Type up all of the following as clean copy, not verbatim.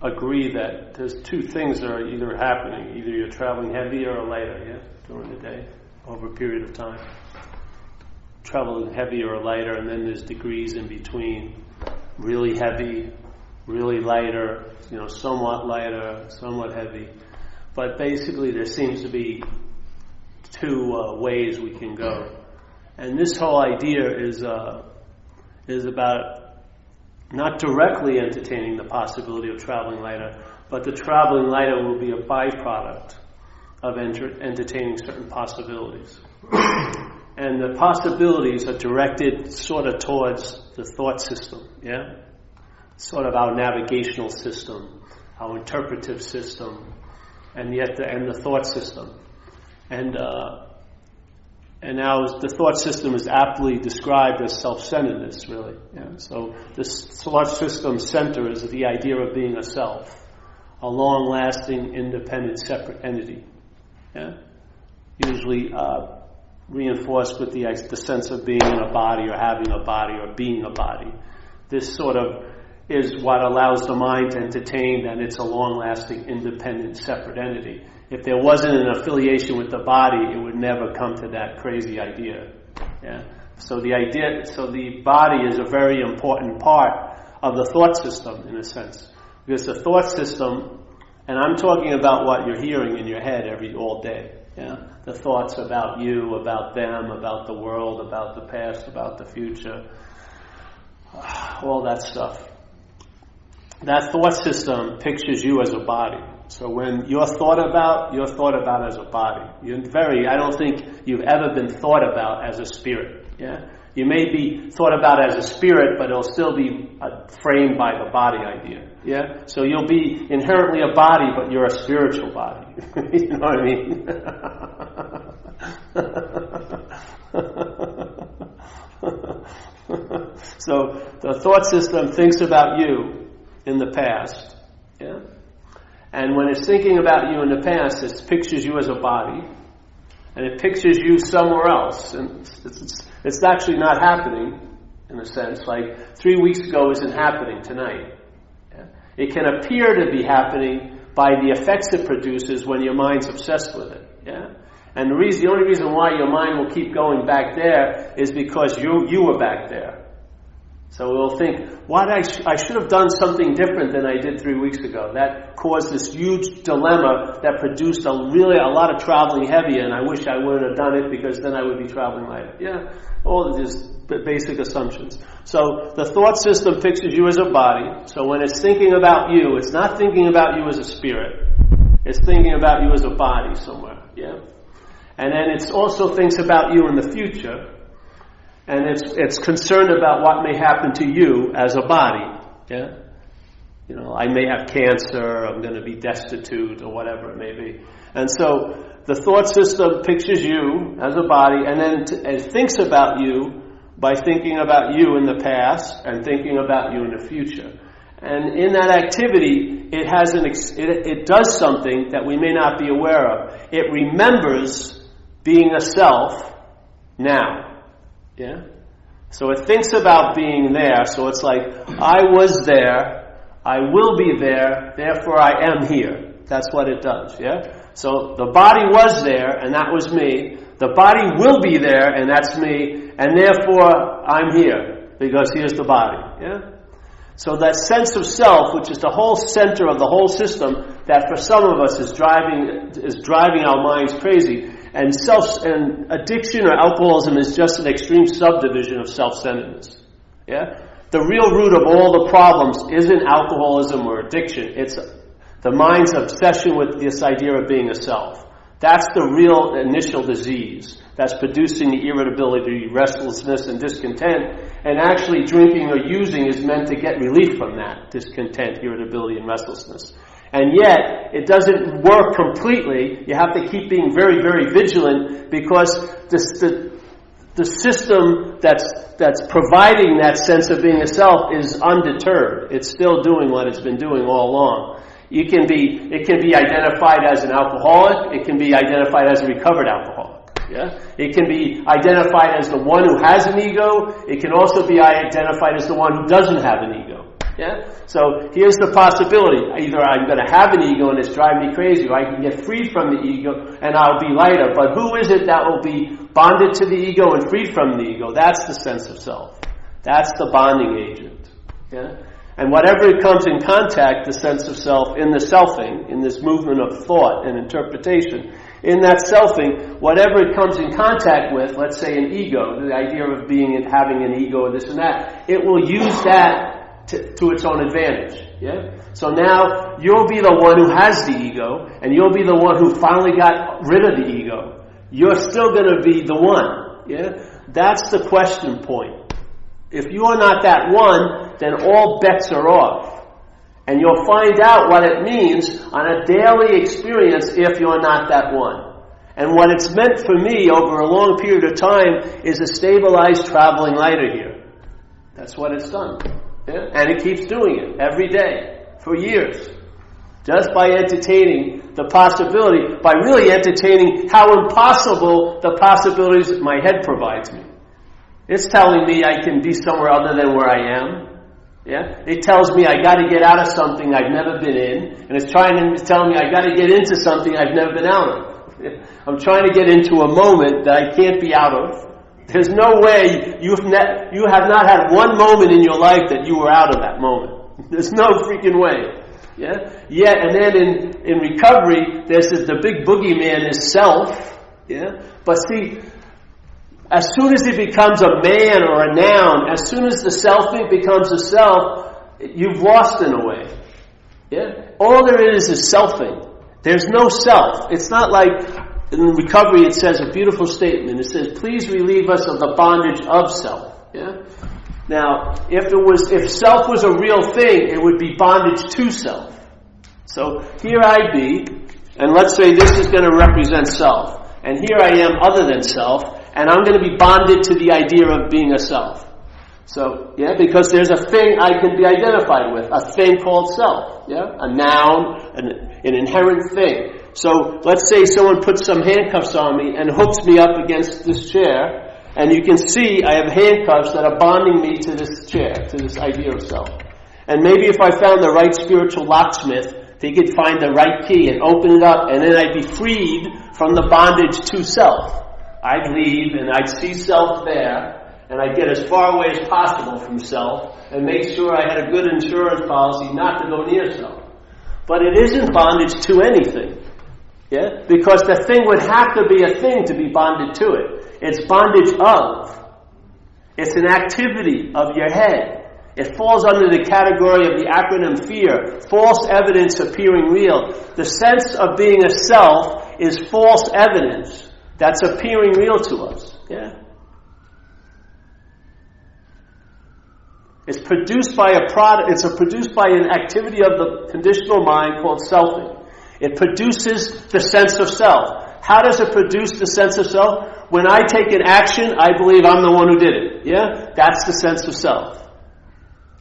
agree that there's two things that are either happening. Either you're traveling heavier or lighter, during the day, over a period of time. Traveling heavier or lighter, and then there's degrees in between. Really heavy, really lighter, somewhat lighter, somewhat heavy. But basically there seems to be two ways we can go. And this whole idea is about not directly entertaining the possibility of traveling lighter, but the traveling lighter will be a byproduct of entertaining certain possibilities. And the possibilities are directed sort of towards the thought system, sort of our navigational system, our interpretive system, and the thought system. And now the thought system is aptly described as self-centeredness, really. So this thought system center is the idea of being a self, a long-lasting, independent, separate entity. Usually reinforced with the sense of being in a body or having a body or being a body. This sort of is what allows the mind to entertain that it's a long-lasting, independent, separate entity. If there wasn't an affiliation with the body, it would never come to that crazy idea. So the body is a very important part of the thought system, in a sense, because the thought system, and I'm talking about what you're hearing in your head all day. The thoughts about you, about them, about the world, about the past, about the future, all that stuff. That thought system pictures you as a body. So when you're thought about as a body. I don't think you've ever been thought about as a spirit. You may be thought about as a spirit, but it'll still be framed by the body idea. So you'll be inherently a body, but you're a spiritual body. You know what I mean? So the thought system thinks about you in the past, and when it's thinking about you in the past, it pictures you as a body, and it pictures you somewhere else, and it's actually not happening, in a sense. Like 3 weeks ago isn't happening tonight. It can appear to be happening by the effects it produces when your mind's obsessed with it. And the only reason why your mind will keep going back there is because you were back there. So we'll think, I should have done something different than I did 3 weeks ago. That caused this huge dilemma that produced a lot of traveling heavier, and I wish I wouldn't have done it because then I would be traveling lighter. All of these basic assumptions. So the thought system pictures you as a body. So when it's thinking about you, it's not thinking about you as a spirit. It's thinking about you as a body somewhere. And then it also thinks about you in the future. And it's concerned about what may happen to you as a body. I may have cancer, I'm going to be destitute, or whatever it may be. And so the thought system pictures you as a body, and then it thinks about you by thinking about you in the past and thinking about you in the future. And in that activity, it does something that we may not be aware of. It remembers being a self now. So it thinks about being there. So it's like, I was there, I will be there, therefore I am here. That's what it does. So the body was there, and that was me. The body will be there, and that's me, and therefore I'm here, because here's the body. So that sense of self, which is the whole center of the whole system, that for some of us is driving our minds crazy. And addiction or alcoholism is just an extreme subdivision of self-centeredness. The real root of all the problems isn't alcoholism or addiction. It's the mind's obsession with this idea of being a self. That's the real initial disease that's producing the irritability, restlessness, and discontent. And actually drinking or using is meant to get relief from that discontent, irritability, and restlessness. And yet, it doesn't work completely. You have to keep being very, very vigilant, because the system that's providing that sense of being a self is undeterred. It's still doing what it's been doing all along. It can be identified as an alcoholic. It can be identified as a recovered alcoholic. It can be identified as the one who has an ego. It can also be identified as the one who doesn't have an ego. Yeah? So here's the possibility. Either I'm going to have an ego and it's driving me crazy, or I can get freed from the ego and I'll be lighter. But who is it that will be bonded to the ego and freed from the ego? That's the sense of self. That's the bonding agent. Yeah? And whatever it comes in contact, the sense of self, in the selfing, in this movement of thought and interpretation, in that selfing, whatever it comes in contact with, let's say an ego, the idea of being and having an ego or this and that, it will use that to its own advantage. Yeah? So now you'll be the one who has the ego, and you'll be the one who finally got rid of the ego. You're still going to be the one. Yeah? That's the question point. If you are not that one, then all bets are off. And you'll find out what it means on a daily experience if you're not that one. And what it's meant for me over a long period of time is a stabilized traveling lighter here. That's what it's done. Yeah? And it keeps doing it every day for years. Just by entertaining the possibility, by really entertaining how impossible the possibilities my head provides me. It's telling me I can be somewhere other than where I am. Yeah? It tells me I got to get out of something I've never been in, and it's telling me I got to get into something I've never been out of. I'm trying to get into a moment that I can't be out of. There's no way you have not had one moment in your life that you were out of that moment. There's no freaking way. Yeah. Yeah. And then in recovery, there's the big boogeyman is self. Yeah. But see, as soon as it becomes a man or a noun, as soon as the selfing becomes a self, you've lost in a way. Yeah? All there is selfing. There's no self. It's not like in recovery it says a beautiful statement. It says, please relieve us of the bondage of self. Yeah? Now, if self was a real thing, it would be bondage to self. So here I be, and let's say this is going to represent self. And here I am other than self. And I'm going to be bonded to the idea of being a self. So, yeah, because there's a thing I can be identified with, a thing called self. Yeah, a noun, an inherent thing. So, let's say someone puts some handcuffs on me and hooks me up against this chair, and you can see I have handcuffs that are bonding me to this chair, to this idea of self. And maybe if I found the right spiritual locksmith, he could find the right key and open it up, and then I'd be freed from the bondage to self. I'd leave and I'd see self there, and I'd get as far away as possible from self and make sure I had a good insurance policy not to go near self. But it isn't bondage to anything. Yeah? Because the thing would have to be a thing to be bonded to it. It's bondage of. It's an activity of your head. It falls under the category of the acronym FEAR, false evidence appearing real. The sense of being a self is false evidence that's appearing real to us. Yeah? It's produced by a product. It's produced by an activity of the conditional mind called selfing. It produces the sense of self. How does it produce the sense of self? When I take an action, I believe I'm the one who did it. Yeah? That's the sense of self.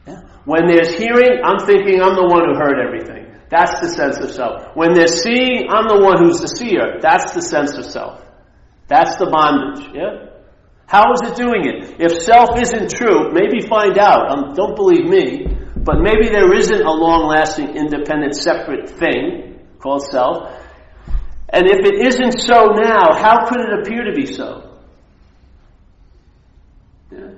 Yeah? When there's hearing, I'm thinking I'm the one who heard everything. That's the sense of self. When there's seeing, I'm the one who's the seer. That's the sense of self. That's the bondage, yeah? How is it doing it? If self isn't true, maybe find out. Don't believe me, but maybe there isn't a long-lasting, independent, separate thing called self. And if it isn't so now, how could it appear to be so? Yeah?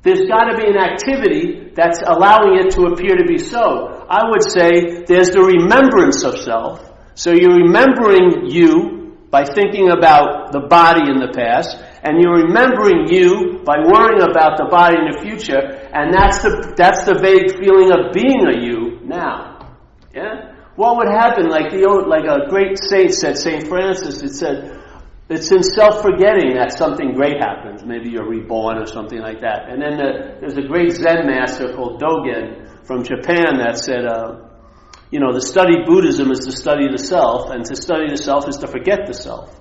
There's got to be an activity that's allowing it to appear to be so. I would say there's the remembrance of self. So you're remembering you by thinking about the body in the past, and you're remembering you by worrying about the body in the future, and that's the vague feeling of being a you now. Yeah? What would happen? Like a great saint said, St. Francis, it said, it's in self-forgetting that something great happens. Maybe you're reborn or something like that. And then there's a great Zen master called Dogen from Japan that said, to study Buddhism is to study the self, and to study the self is to forget the self.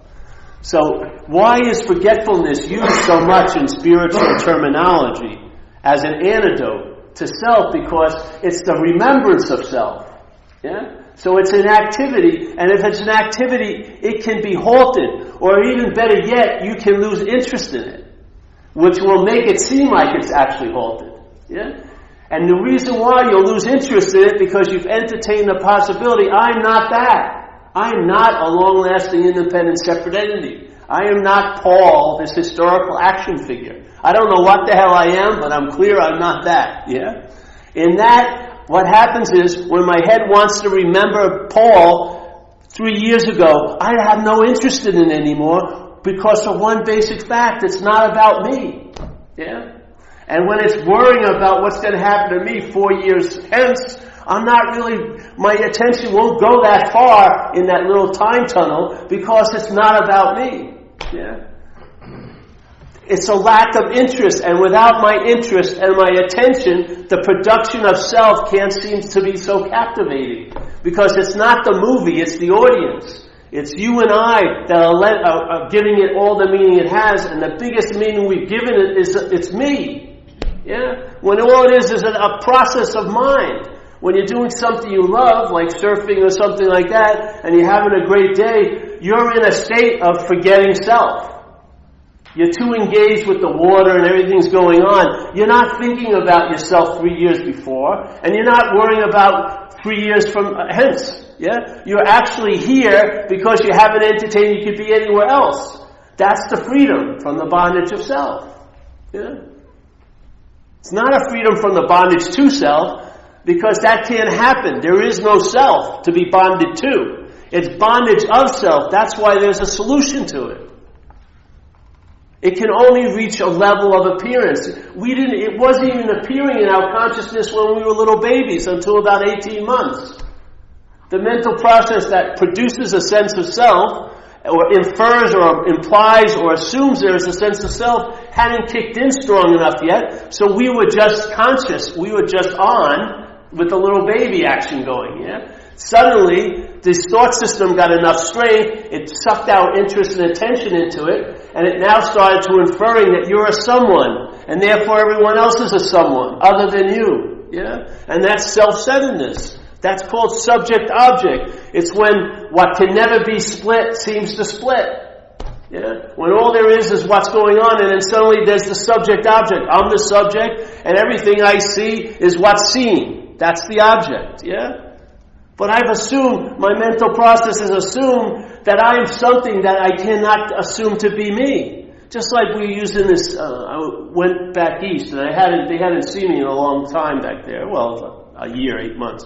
So why is forgetfulness used so much in spiritual terminology as an antidote to self? Because it's the remembrance of self. Yeah? So it's an activity, and if it's an activity, it can be halted, or even better yet, you can lose interest in it, which will make it seem like it's actually halted. Yeah? And the reason why you'll lose interest in it because you've entertained the possibility, I'm not that. I'm not a long-lasting, independent, separate entity. I am not Paul, this historical action figure. I don't know what the hell I am, but I'm clear I'm not that. Yeah? In that, what happens is, when my head wants to remember Paul 3 years ago, I have no interest in it anymore because of one basic fact. It's not about me. Yeah? And when it's worrying about what's going to happen to me 4 years hence, my attention won't go that far in that little time tunnel because it's not about me. Yeah? It's a lack of interest, and without my interest and my attention, the production of self can't seem to be so captivating. Because it's not the movie, it's the audience. It's you and I that are giving it all the meaning it has, and the biggest meaning we've given it is it's me. Yeah? When all it is a process of mind. When you're doing something you love, like surfing or something like that, and you're having a great day, you're in a state of forgetting self. You're too engaged with the water and everything's going on. You're not thinking about yourself 3 years before, and you're not worrying about 3 years from hence. Yeah? You're actually here because you haven't entertained, you could be anywhere else. That's the freedom from the bondage of self. Yeah? It's not a freedom from the bondage to self, because that can't happen. There is no self to be bonded to. It's bondage of self. That's why there's a solution to it. It can only reach a level of appearance. It wasn't even appearing in our consciousness when we were little babies until about 18 months. The mental process that produces a sense of self, or infers or implies or assumes there is a sense of self, hadn't kicked in strong enough yet. So we were just conscious. We were just on with the little baby action going. Yeah. Suddenly, this thought system got enough strength, it sucked our interest and attention into it, and it now started to inferring that you're a someone, and therefore everyone else is a someone, other than you. Yeah? And that's self-centeredness. That's called subject-object. It's when what can never be split seems to split. Yeah? When all there is what's going on, and then suddenly there's the subject-object. I'm the subject, and everything I see is what's seen. That's the object. Yeah? But I've assumed, my mental process has assumed that I am something that I cannot assume to be me. Just like we used in this, I went back east, and they hadn't seen me in a long time back there. Well, a year, 8 months.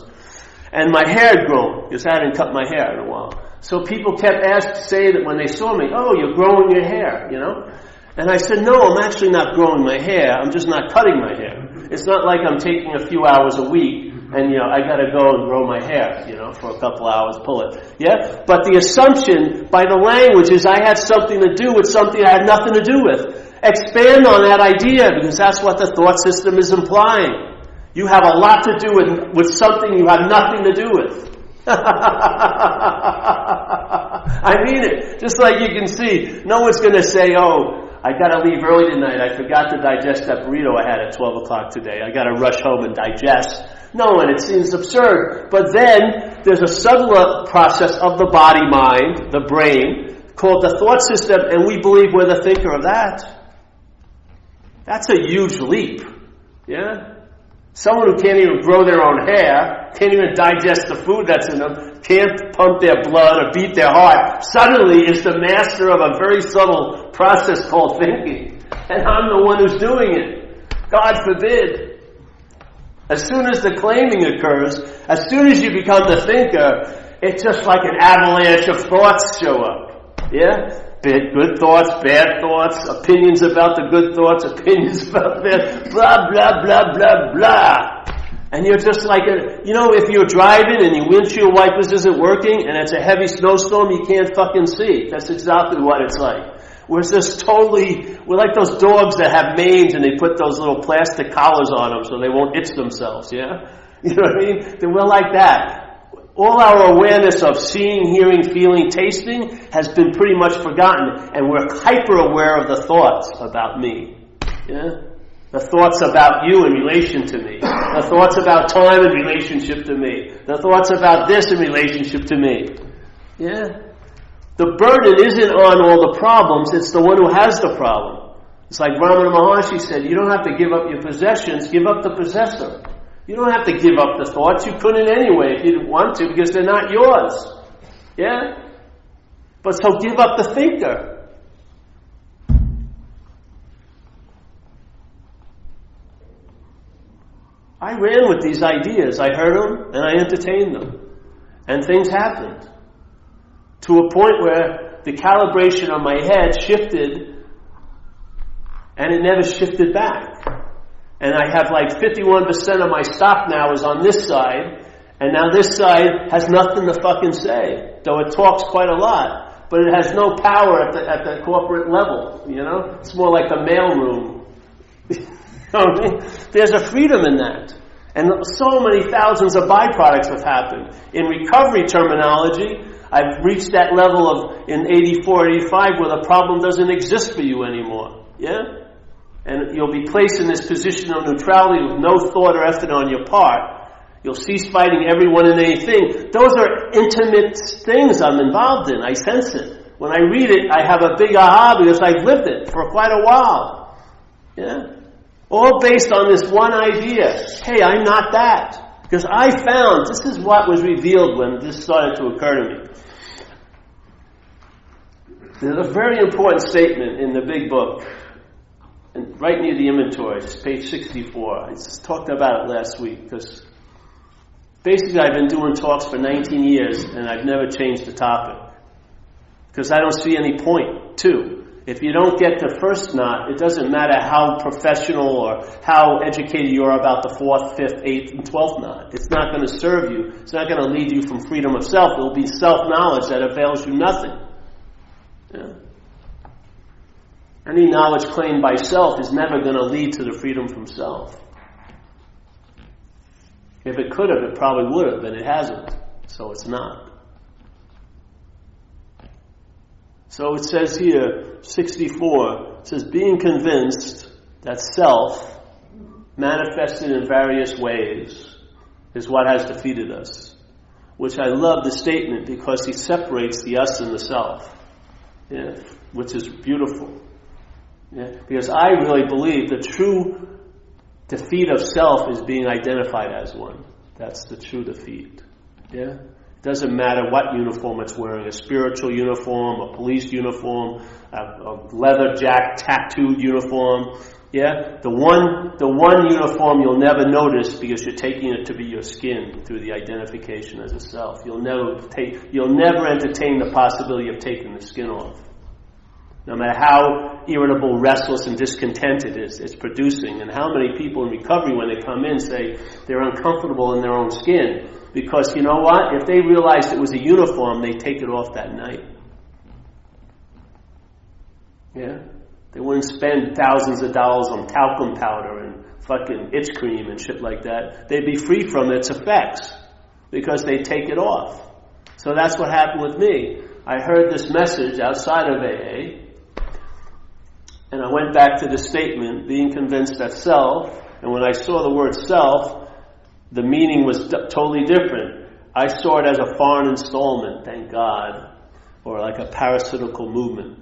And my hair had grown, because I hadn't cut my hair in a while. So people kept saying that when they saw me, oh, you're growing your hair, you know? And I said, no, I'm actually not growing my hair, I'm just not cutting my hair. It's not like I'm taking a few hours a week and, I gotta go and grow my hair, for a couple hours, pull it. Yeah? But the assumption by the language is I had something to do with something I had nothing to do with. Expand on that idea, because that's what the thought system is implying. You have a lot to do with something you have nothing to do with. I mean it. Just like you can see, no one's going to say, oh, I got to leave early tonight. I forgot to digest that burrito I had at 12 o'clock today. I got to rush home and digest. No, and it seems absurd. But then there's a subtler process of the body-mind, the brain, called the thought system, and we believe we're the thinker of that. That's a huge leap. Yeah? Someone who can't even grow their own hair, can't even digest the food that's in them, can't pump their blood or beat their heart, suddenly is the master of a very subtle process called thinking. And I'm the one who's doing it. God forbid. As soon as the claiming occurs, as soon as you become the thinker, it's just like an avalanche of thoughts show up. Yeah? Good thoughts, bad thoughts, opinions about the good thoughts, opinions about bad, blah, blah, blah, blah, blah. And you're just like, if you're driving and your windshield wipers isn't working and it's a heavy snowstorm, you can't fucking see. That's exactly what it's like. We're like those dogs that have manes and they put those little plastic collars on them so they won't itch themselves, yeah? You know what I mean? We're like that. All our awareness of seeing, hearing, feeling, tasting has been pretty much forgotten, and we're hyper-aware of the thoughts about me. Yeah? The thoughts about you in relation to me. The thoughts about time in relationship to me. The thoughts about this in relationship to me. Yeah? The burden isn't on all the problems, it's the one who has the problem. It's like Ramana Maharshi said, you don't have to give up your possessions, give up the possessor. You don't have to give up the thoughts. You couldn't anyway if you didn't want to, because they're not yours. Yeah? But so give up the thinker. I ran with these ideas. I heard them and I entertained them. And things happened. To a point where the calibration on my head shifted and it never shifted back. And I have like 51% of my stock now is on this side, and now this side has nothing to fucking say. Though it talks quite a lot, but it has no power at the corporate level, you know? It's more like the mailroom. You know what I mean? There's a freedom in that. And so many thousands of byproducts have happened. In recovery terminology, I've reached that level of, in 84, 85, where the problem doesn't exist for you anymore. Yeah? And you'll be placed in this position of neutrality with no thought or effort on your part. You'll cease fighting everyone and anything. Those are intimate things I'm involved in. I sense it. When I read it, I have a big aha because I've lived it for quite a while. Yeah? All based on this one idea. Hey, I'm not that. Because I found, this is what was revealed when this started to occur to me. There's a very important statement in the big book. And right near the inventory, it's page 64. I just talked about it last week because basically I've been doing talks for 19 years and I've never changed the topic. Because I don't see any point to. If you don't get the first knot, it doesn't matter how professional or how educated you are about the 4th, 5th, 8th, and 12th knot. It's not going to serve you. It's not going to lead you from freedom of self. It will be self-knowledge that avails you nothing. Yeah. Any knowledge claimed by self is never going to lead to the freedom from self. If it could have, it probably would have, but it hasn't. So it's not. So it says here, 64, it says, being convinced that self, manifested in various ways, is what has defeated us. Which I love the statement because he separates the us and the self. Yeah, which is beautiful. Yeah, because I really believe the true defeat of self is being identified as one. That's the true defeat. Yeah? It doesn't matter what uniform it's wearing, a spiritual uniform, a police uniform, a leather jack tattooed uniform. Yeah? The one uniform you'll never notice because you're taking it to be your skin through the identification as a self. You'll never entertain the possibility of taking the skin off. No matter how irritable, restless, and discontent it's producing. And how many people in recovery, when they come in, say they're uncomfortable in their own skin. Because you know what? If they realized it was a uniform, they'd take it off that night. Yeah? They wouldn't spend thousands of dollars on talcum powder and fucking itch cream and shit like that. They'd be free from its effects because they take it off. So that's what happened with me. I heard this message outside of AA, and I went back to the statement, being convinced that self, and when I saw the word self, the meaning was totally different. I saw it as a foreign installment, thank God, or like a parasitical movement.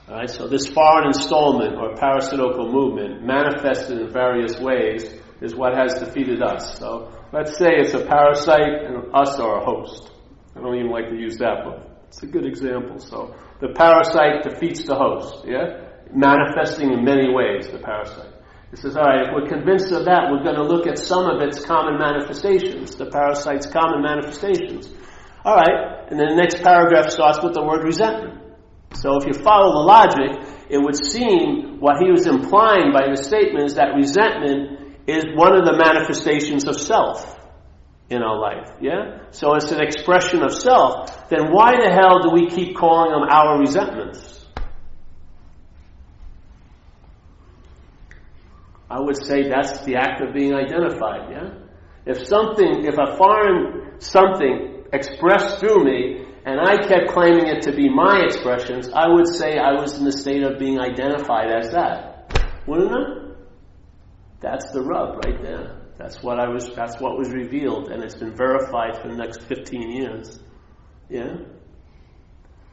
Alright, so this foreign installment or parasitical movement, manifested in various ways, is what has defeated us. So let's say it's a parasite and us are a host. I don't even like to use that, but it's a good example. So the parasite defeats the host, yeah? Manifesting in many ways, the parasite. It says, alright, if we're convinced of that, we're going to look at some of its common manifestations, the parasite's common manifestations. Alright, and then the next paragraph starts with the word resentment. So if you follow the logic, it would seem what he was implying by the statement is that resentment is one of the manifestations of self in our life, yeah? So it's an expression of self. Then why the hell do we keep calling them our resentments? I would say that's the act of being identified, yeah? If a foreign something expressed through me, and I kept claiming it to be my expressions, I would say I was in the state of being identified as that. Wouldn't it? That's the rub right there. That's what was revealed, and it's been verified for the next 15 years. Yeah?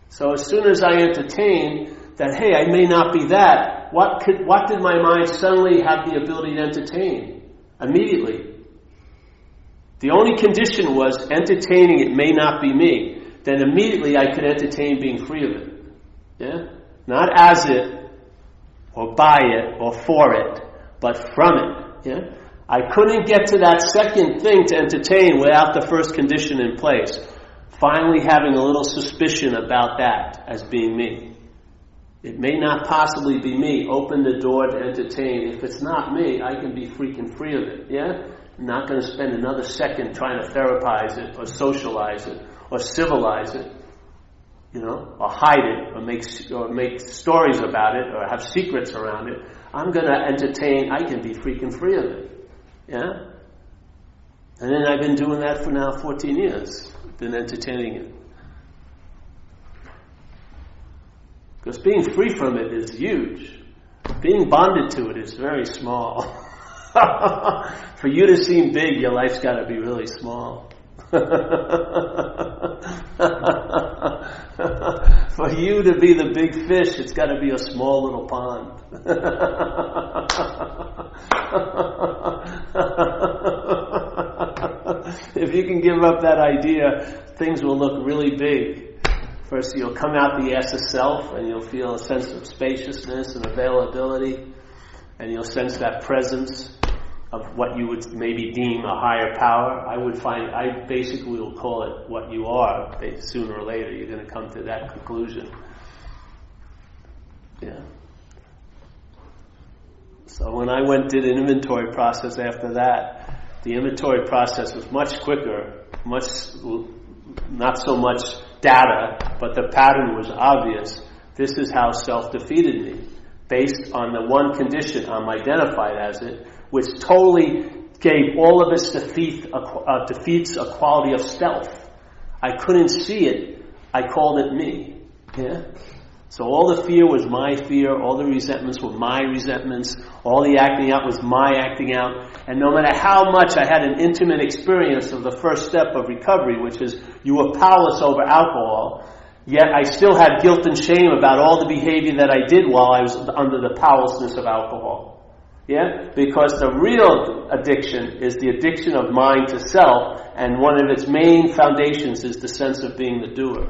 So as soon as I entertain that, hey, I may not be that, what did my mind suddenly have the ability to entertain? Immediately. The only condition was entertaining it may not be me. Then immediately I could entertain being free of it. Yeah? Not as it, or by it, or for it, but from it. Yeah? I couldn't get to that second thing to entertain without the first condition in place. Finally having a little suspicion about that as being me. It may not possibly be me. Open the door to entertain. If it's not me, I can be freaking free of it. Yeah? I'm not going to spend another second trying to therapize it, or socialize it, or civilize it, or hide it, or make stories about it, or have secrets around it. I'm going to entertain. I can be freaking free of it. Yeah? And then I've been doing that for now 14 years. Been entertaining it. Because being free from it is huge. Being bonded to it is very small. For you to seem big, your life's got to be really small. For you to be the big fish, it's got to be a small little pond. If you can give up that idea, things will look really big. First, you'll come out the ass of self, and you'll feel a sense of spaciousness and availability, and you'll sense that presence of what you would maybe deem a higher power. I basically will call it what you are. Sooner or later, you're going to come to that conclusion. Yeah. So when I did an inventory process after that, the inventory process was much quicker, not so much data, but the pattern was obvious. This is how self defeated me, based on the one condition I'm identified as it, which totally gave all of its defeats a quality of stealth. I couldn't see it. I called it me. Yeah? So all the fear was my fear, all the resentments were my resentments, all the acting out was my acting out, and no matter how much I had an intimate experience of the first step of recovery, which is you were powerless over alcohol, yet I still had guilt and shame about all the behavior that I did while I was under the powerlessness of alcohol. Yeah? Because the real addiction is the addiction of mind to self, and one of its main foundations is the sense of being the doer.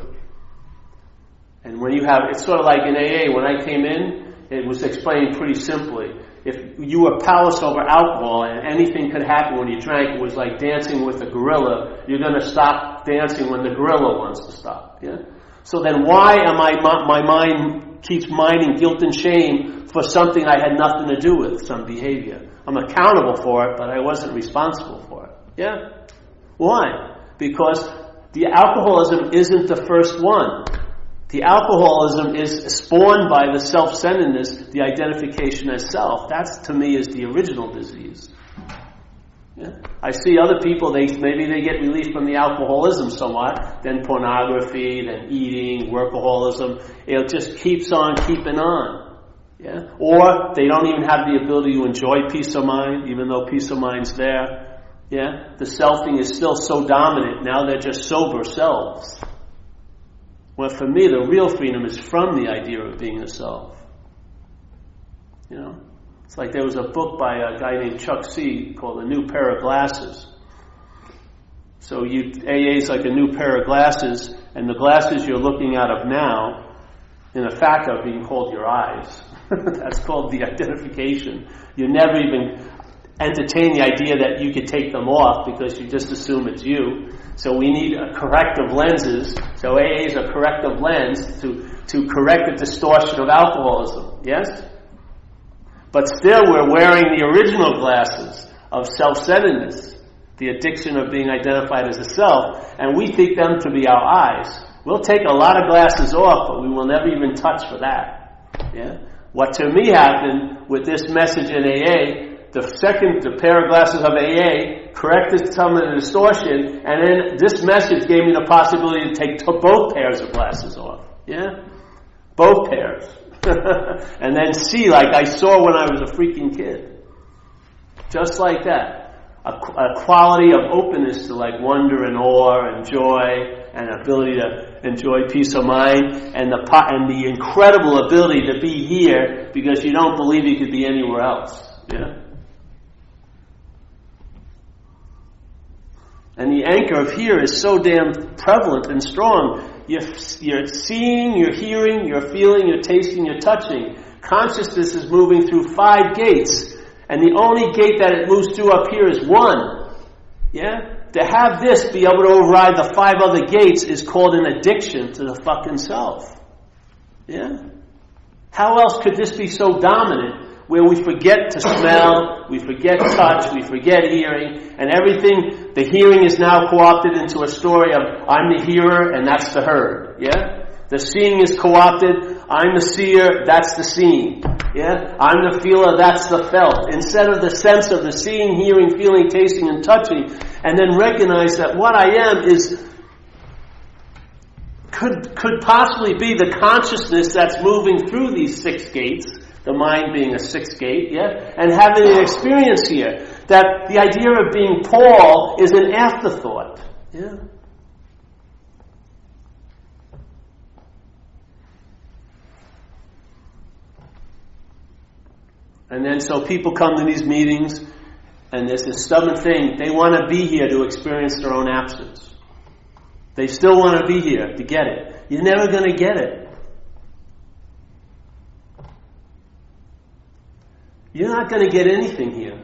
And when you have, it's sort of like in AA, when I came in, it was explained pretty simply. If you were powerless over alcohol and anything could happen when you drank, it was like dancing with a gorilla. You're going to stop dancing when the gorilla wants to stop. Yeah? So then why am my mind keeps mining guilt and shame for something I had nothing to do with, some behavior? I'm accountable for it, but I wasn't responsible for it. Yeah? Why? Because the alcoholism isn't the first one. The alcoholism is spawned by the self-centeredness, the identification as self. That, to me, is the original disease. Yeah? I see other people, maybe they get relief from the alcoholism somewhat, then pornography, then eating, workaholism. It just keeps on keeping on. Yeah? Or they don't even have the ability to enjoy peace of mind, even though peace of mind's there. Yeah? The selfing is still so dominant, now they're just sober selves. Well, for me, the real freedom is from the idea of being a self. It's like there was a book by a guy named Chuck C. called A New Pair of Glasses. So AA is like a new pair of glasses, and the glasses you're looking out of now, in effect, are being called your eyes. That's called the identification. You never even entertain the idea that you could take them off because you just assume it's you. So we need corrective lenses. So AA is a corrective lens to correct the distortion of alcoholism. Yes? But still we're wearing the original glasses of self-centeredness, the addiction of being identified as a self, and we think them to be our eyes. We'll take a lot of glasses off, but we will never even touch for that. Yeah? What to me happened with this message in AA, the pair of glasses of AA corrected some of the distortion, and then this message gave me the possibility to take both pairs of glasses off. Yeah? Both pairs. And then see like I saw when I was a freaking kid. Just like that. A quality of openness to like wonder and awe and joy and ability to enjoy peace of mind and the incredible ability to be here because you don't believe you could be anywhere else. Yeah? And the anchor of here is so damn prevalent and strong. You're seeing, you're hearing, you're feeling, you're tasting, you're touching. Consciousness is moving through 5 gates. And the only gate that it moves through up here is 1. Yeah? To have this be able to override the 5 other gates is called an addiction to the fucking self. Yeah? How else could this be so dominant? Where we forget to smell, we forget touch, we forget hearing, and everything, the hearing is now co-opted into a story of, I'm the hearer and that's the heard. Yeah? The seeing is co-opted, I'm the seer, that's the seen. Yeah? I'm the feeler, that's the felt. Instead of the sense of the seeing, hearing, feeling, tasting, and touching, and then recognize that what I am is could possibly be the consciousness that's moving through these 6 gates, the mind being a 6th gate, yeah, and having an experience here that the idea of being Paul is an afterthought, yeah. And then so people come to these meetings, and there's this stubborn thing, they want to be here to experience their own absence. They still want to be here to get it. You're never going to get it. You're not going to get anything here.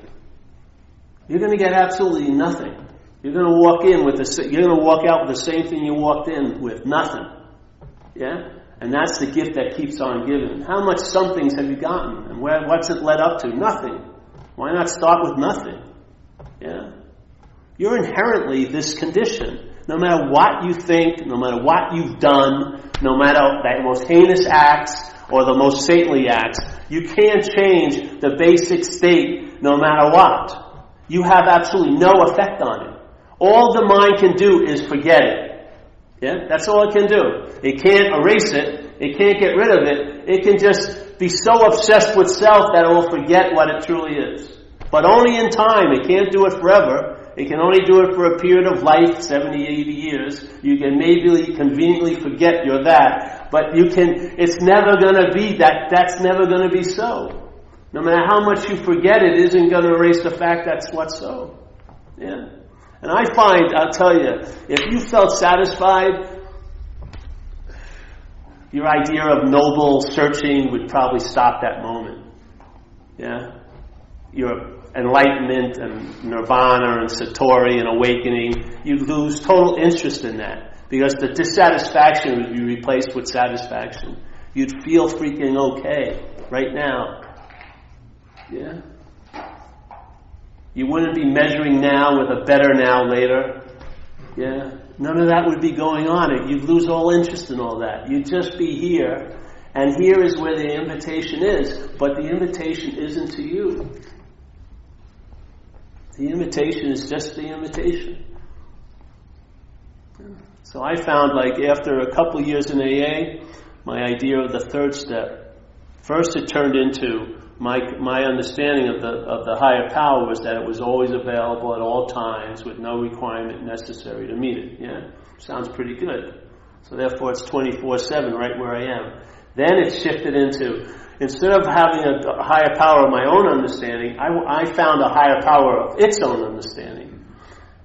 You're going to get absolutely nothing. You're going to walk in with you're going to walk out with the same thing you walked in with, nothing. Yeah? And that's the gift that keeps on giving. How much somethings have you gotten? And what's it led up to? Nothing. Why not start with nothing? Yeah? You're inherently this condition. No matter what you think, no matter what you've done, no matter the most heinous acts or the most saintly acts, you can't change the basic state no matter what. You have absolutely no effect on it. All the mind can do is forget it. Yeah? That's all it can do. It can't erase it. It can't get rid of it. It can just be so obsessed with self that it will forget what it truly is. But only in time. It can't do it forever. It can only do it for a period of life, 70, 80 years. You can maybe conveniently forget you're that. But it's never going to be that. That's never going to be so. No matter how much you forget, it isn't going to erase the fact that's what's so. Yeah. And I find, I'll tell you, if you felt satisfied, your idea of noble searching would probably stop that moment. Yeah? Your enlightenment and nirvana and satori and awakening, you'd lose total interest in that. Because the dissatisfaction would be replaced with satisfaction. You'd feel freaking okay right now. Yeah? You wouldn't be measuring now with a better now later. Yeah? None of that would be going on. You'd lose all interest in all that. You'd just be here. And here is where the invitation is. But the invitation isn't to you. The invitation is just the invitation. So I found, after a couple years in AA, my idea of the 3rd step, first it turned into my understanding of the higher power was that it was always available at all times with no requirement necessary to meet it. Yeah? Sounds pretty good. So therefore it's 24/7 right where I am. Then it shifted into, instead of having a higher power of my own understanding, I found a higher power of its own understanding.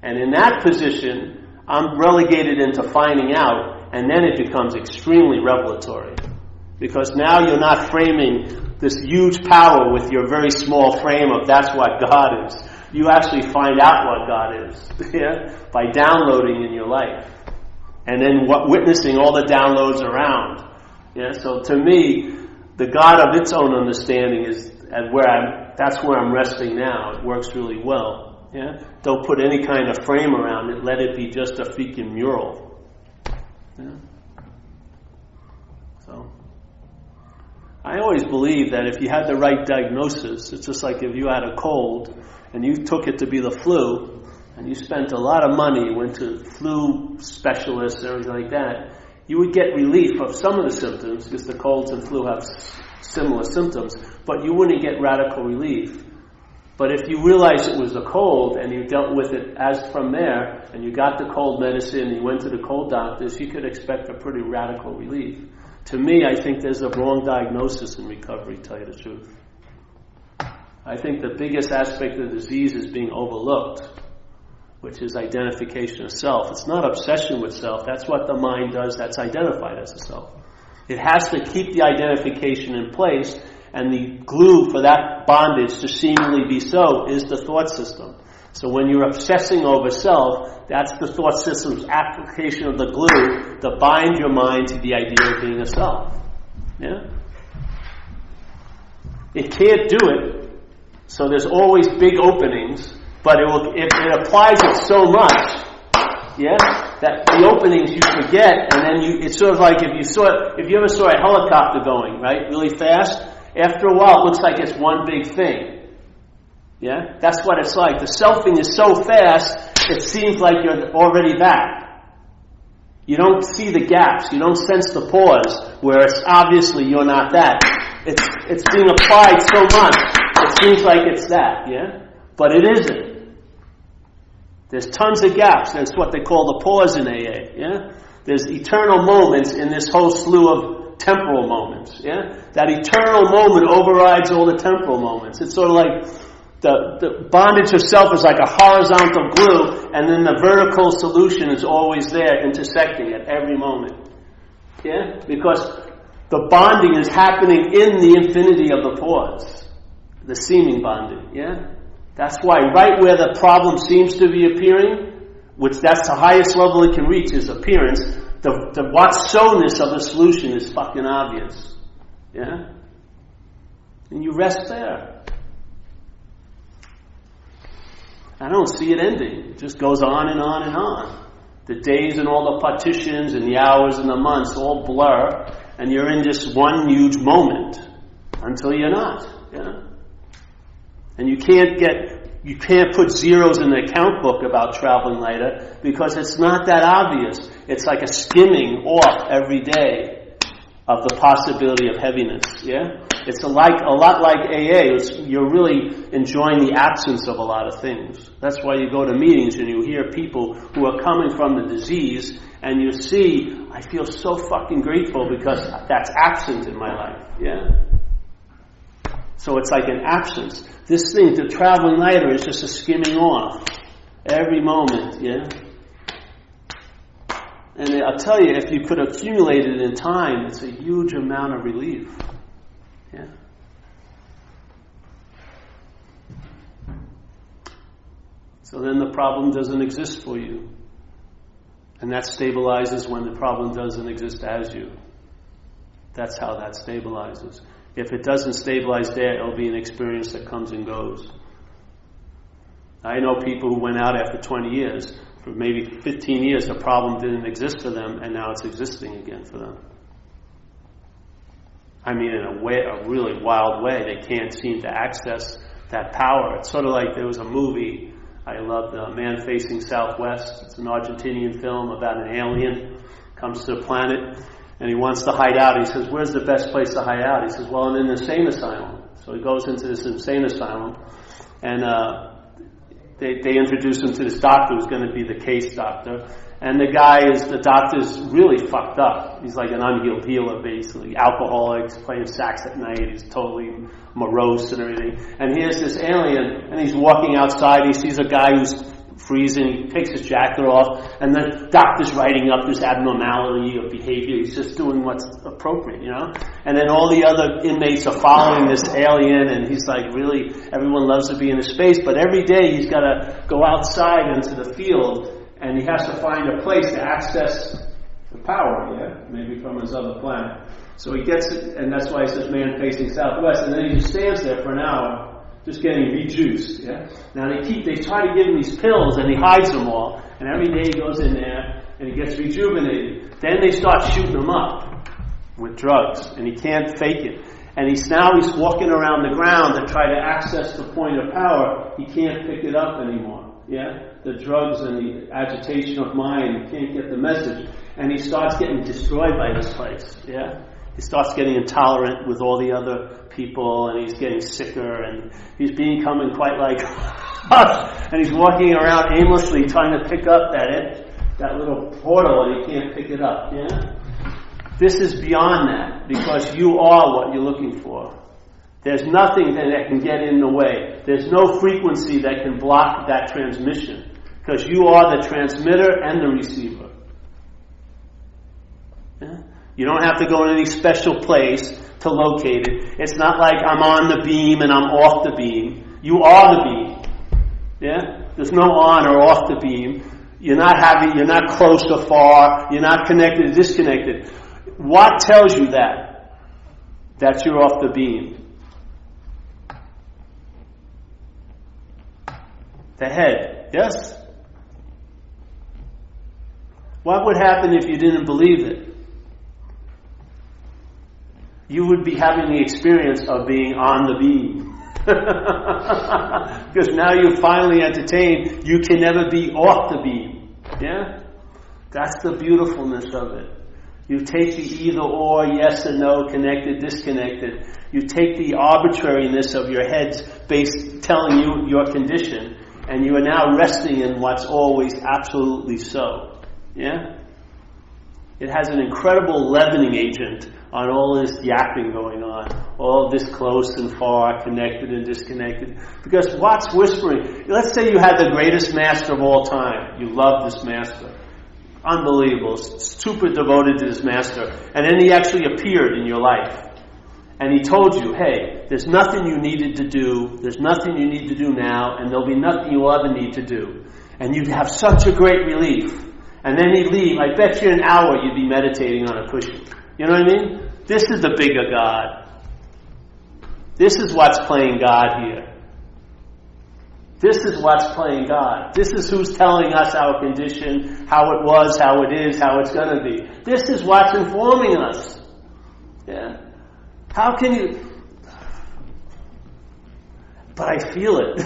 And in that position, I'm relegated into finding out, and then it becomes extremely revelatory. Because now you're not framing this huge power with your very small frame of that's what God is. You actually find out what God is, yeah, by downloading in your life. And then witnessing all the downloads around. Yeah, so to me, the God of its own understanding is that's where I'm resting now. It works really well. Yeah? Don't put any kind of frame around it. Let it be just a freaking mural. Yeah? So, I always believe that if you had the right diagnosis, it's just like if you had a cold and you took it to be the flu, and you spent a lot of money, went to flu specialists and everything like that, you would get relief of some of the symptoms, because the colds and flu have similar symptoms, but you wouldn't get radical relief. But if you realized it was a cold and you dealt with it as from there, and you got the cold medicine, you went to the cold doctors, you could expect a pretty radical relief. To me, I think there's a wrong diagnosis in recovery, to tell you the truth. I think the biggest aspect of the disease is being overlooked. which is identification of self. It's not obsession with self. That's what the mind does that's identified as a self. It has to keep the identification in place, and the glue for that bondage to seemingly be so is the thought system. So when you're obsessing over self, that's the thought system's application of the glue to bind your mind to the idea of being a self. Yeah? It can't do it, so there's always big openings, but it applies it so much, yeah, that the openings you forget, and then it's sort of like if you ever saw a helicopter going, right, really fast, after a while it looks like it's one big thing. Yeah? That's what it's like. The selfing is so fast, it seems like you're already back. You don't see the gaps. You don't sense the pause, where it's obviously you're not that. It's being applied so much, it seems like it's that, yeah? But it isn't. There's tons of gaps. That's what they call the pause in AA, yeah? There's eternal moments in this whole slew of temporal moments, yeah? That eternal moment overrides all the temporal moments. It's sort of like the bondage of self is like a horizontal glue, and then the vertical solution is always there, intersecting at every moment. Yeah? Because the bonding is happening in the infinity of the pause. The seeming bonding. Yeah? That's why right where the problem seems to be appearing, which that's the highest level it can reach, is appearance, the what-so-ness of the solution is fucking obvious. Yeah? And you rest there. I don't see it ending. It just goes on and on and on. The days and all the partitions and the hours and the months all blur, and you're in this one huge moment until you're not. Yeah? And you can't put zeros in the account book about traveling later because it's not that obvious. It's like a skimming off every day of the possibility of heaviness. Yeah? It's a lot like AA. You're really enjoying the absence of a lot of things. That's why you go to meetings and you hear people who are coming from the disease, and you see, I feel so fucking grateful because that's absent in my life. Yeah? So it's like an absence. This thing, the traveling lighter, is just a skimming off every moment. Yeah? And I'll tell you, if you could accumulate it in time, it's a huge amount of relief. Yeah. So then the problem doesn't exist for you. And that stabilizes when the problem doesn't exist as you. That's how that stabilizes. If it doesn't stabilize there, it'll be an experience that comes and goes. I know people who went out after 20 years. For maybe 15 years, the problem didn't exist for them, and now it's existing again for them. I mean, in a really wild way. They can't seem to access that power. It's sort of like there was a movie I loved, Man Facing Southwest. It's an Argentinian film about an alien comes to the planet, and he wants to hide out. He says, "Where's the best place to hide out?" He says, "Well, in an insane asylum." So he goes into this insane asylum, and they introduce him to this doctor who's going to be the case doctor. And the doctor's really fucked up. He's like an unhealed healer, basically. Alcoholic, playing sax at night. He's totally morose and everything. And here's this alien, and he's walking outside. He sees a guy who's freezing. He takes his jacket off, and the doctor's writing up this abnormality of behavior. He's just doing what's appropriate, you know? And then all the other inmates are following this alien, and he's like, really, everyone loves to be in his space, but every day he's got to go outside into the field, and he has to find a place to access the power, yeah? Maybe from his other planet. So he gets it, and that's why he says Man Facing Southwest, and then he just stands there for an hour, just getting rejuiced, yeah? Now they try to give him these pills, and he hides them all, and every day he goes in there, and he gets rejuvenated. Then they start shooting him up with drugs, and he can't fake it. And he's walking around the ground to try to access the point of power. He can't pick it up anymore, yeah? The drugs and the agitation of mind, he can't get the message. And he starts getting destroyed by this place, yeah? He starts getting intolerant with all the other people, and he's getting sicker, and he's becoming quite like and he's walking around aimlessly trying to pick up that little portal, and he can't pick it up. Yeah? This is beyond that, because you are what you're looking for. There's nothing that can get in the way. There's no frequency that can block that transmission. Because you are the transmitter and the receiver. Yeah? You don't have to go to any special place to locate it. It's not like I'm on the beam and I'm off the beam. You are the beam. Yeah? There's no on or off the beam. You're not close or far. You're not connected or disconnected. What tells you that? That you're off the beam. The head. Yes? What would happen if you didn't believe it? You would be having the experience of being on the beam. Because now you finally entertained, you can never be off the beam. Yeah? That's the beautifulness of it. You take the either or, yes and no, connected, disconnected. You take the arbitrariness of your head's base telling you your condition, and you are now resting in what's always absolutely so. Yeah? It has an incredible leavening agent on all this yapping going on, all this close and far, connected and disconnected. Because what's whispering? Let's say you had the greatest master of all time. You love this master. Unbelievable, super devoted to this master. And then he actually appeared in your life. And he told you, hey, there's nothing you needed to do, there's nothing you need to do now, and there'll be nothing you'll ever need to do. And you'd have such a great relief. And then he'd leave. I bet you an hour you'd be meditating on a cushion. You know what I mean? This is the bigger God. This is what's playing God here. This is what's playing God. This is who's telling us our condition, how it was, how it is, how it's going to be. This is what's informing us. Yeah. How can you... But I feel it.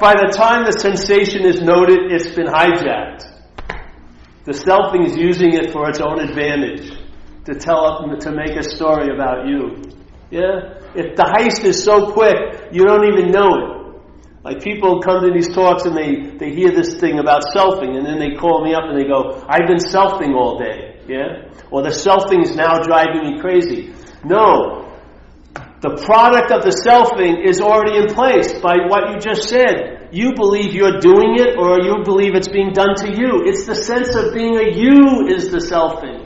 By the time the sensation is noted, it's been hijacked. The selfing is using it for its own advantage to make a story about you. Yeah? If the heist is so quick, you don't even know it. Like people come to these talks and they hear this thing about selfing, and then they call me up and they go, I've been selfing all day. Yeah? Or the selfing is now driving me crazy. No. The product of the selfing is already in place by what you just said. You believe you're doing it, or you believe it's being done to you. It's the sense of being a you is the selfing.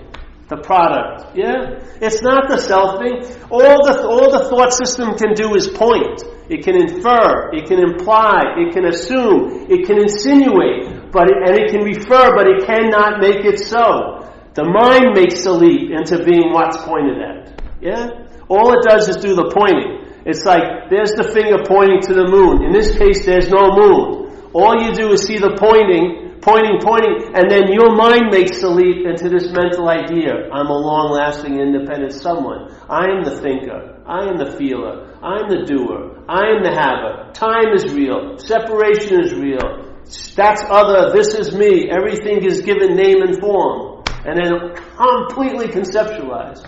The product. Yeah? It's not the selfing. All the thought system can do is point. It can infer. It can imply. It can assume. It can insinuate. And it can refer, but it cannot make it so. The mind makes the leap into being what's pointed at. Yeah? All it does is do the pointing. It's like, there's the finger pointing to the moon. In this case, there's no moon. All you do is see the pointing, and then your mind makes the leap into this mental idea. I'm a long-lasting, independent someone. I am the thinker. I am the feeler. I am the doer. I am the haver. Time is real. Separation is real. That's other. This is me. Everything is given name and form. And then completely conceptualized.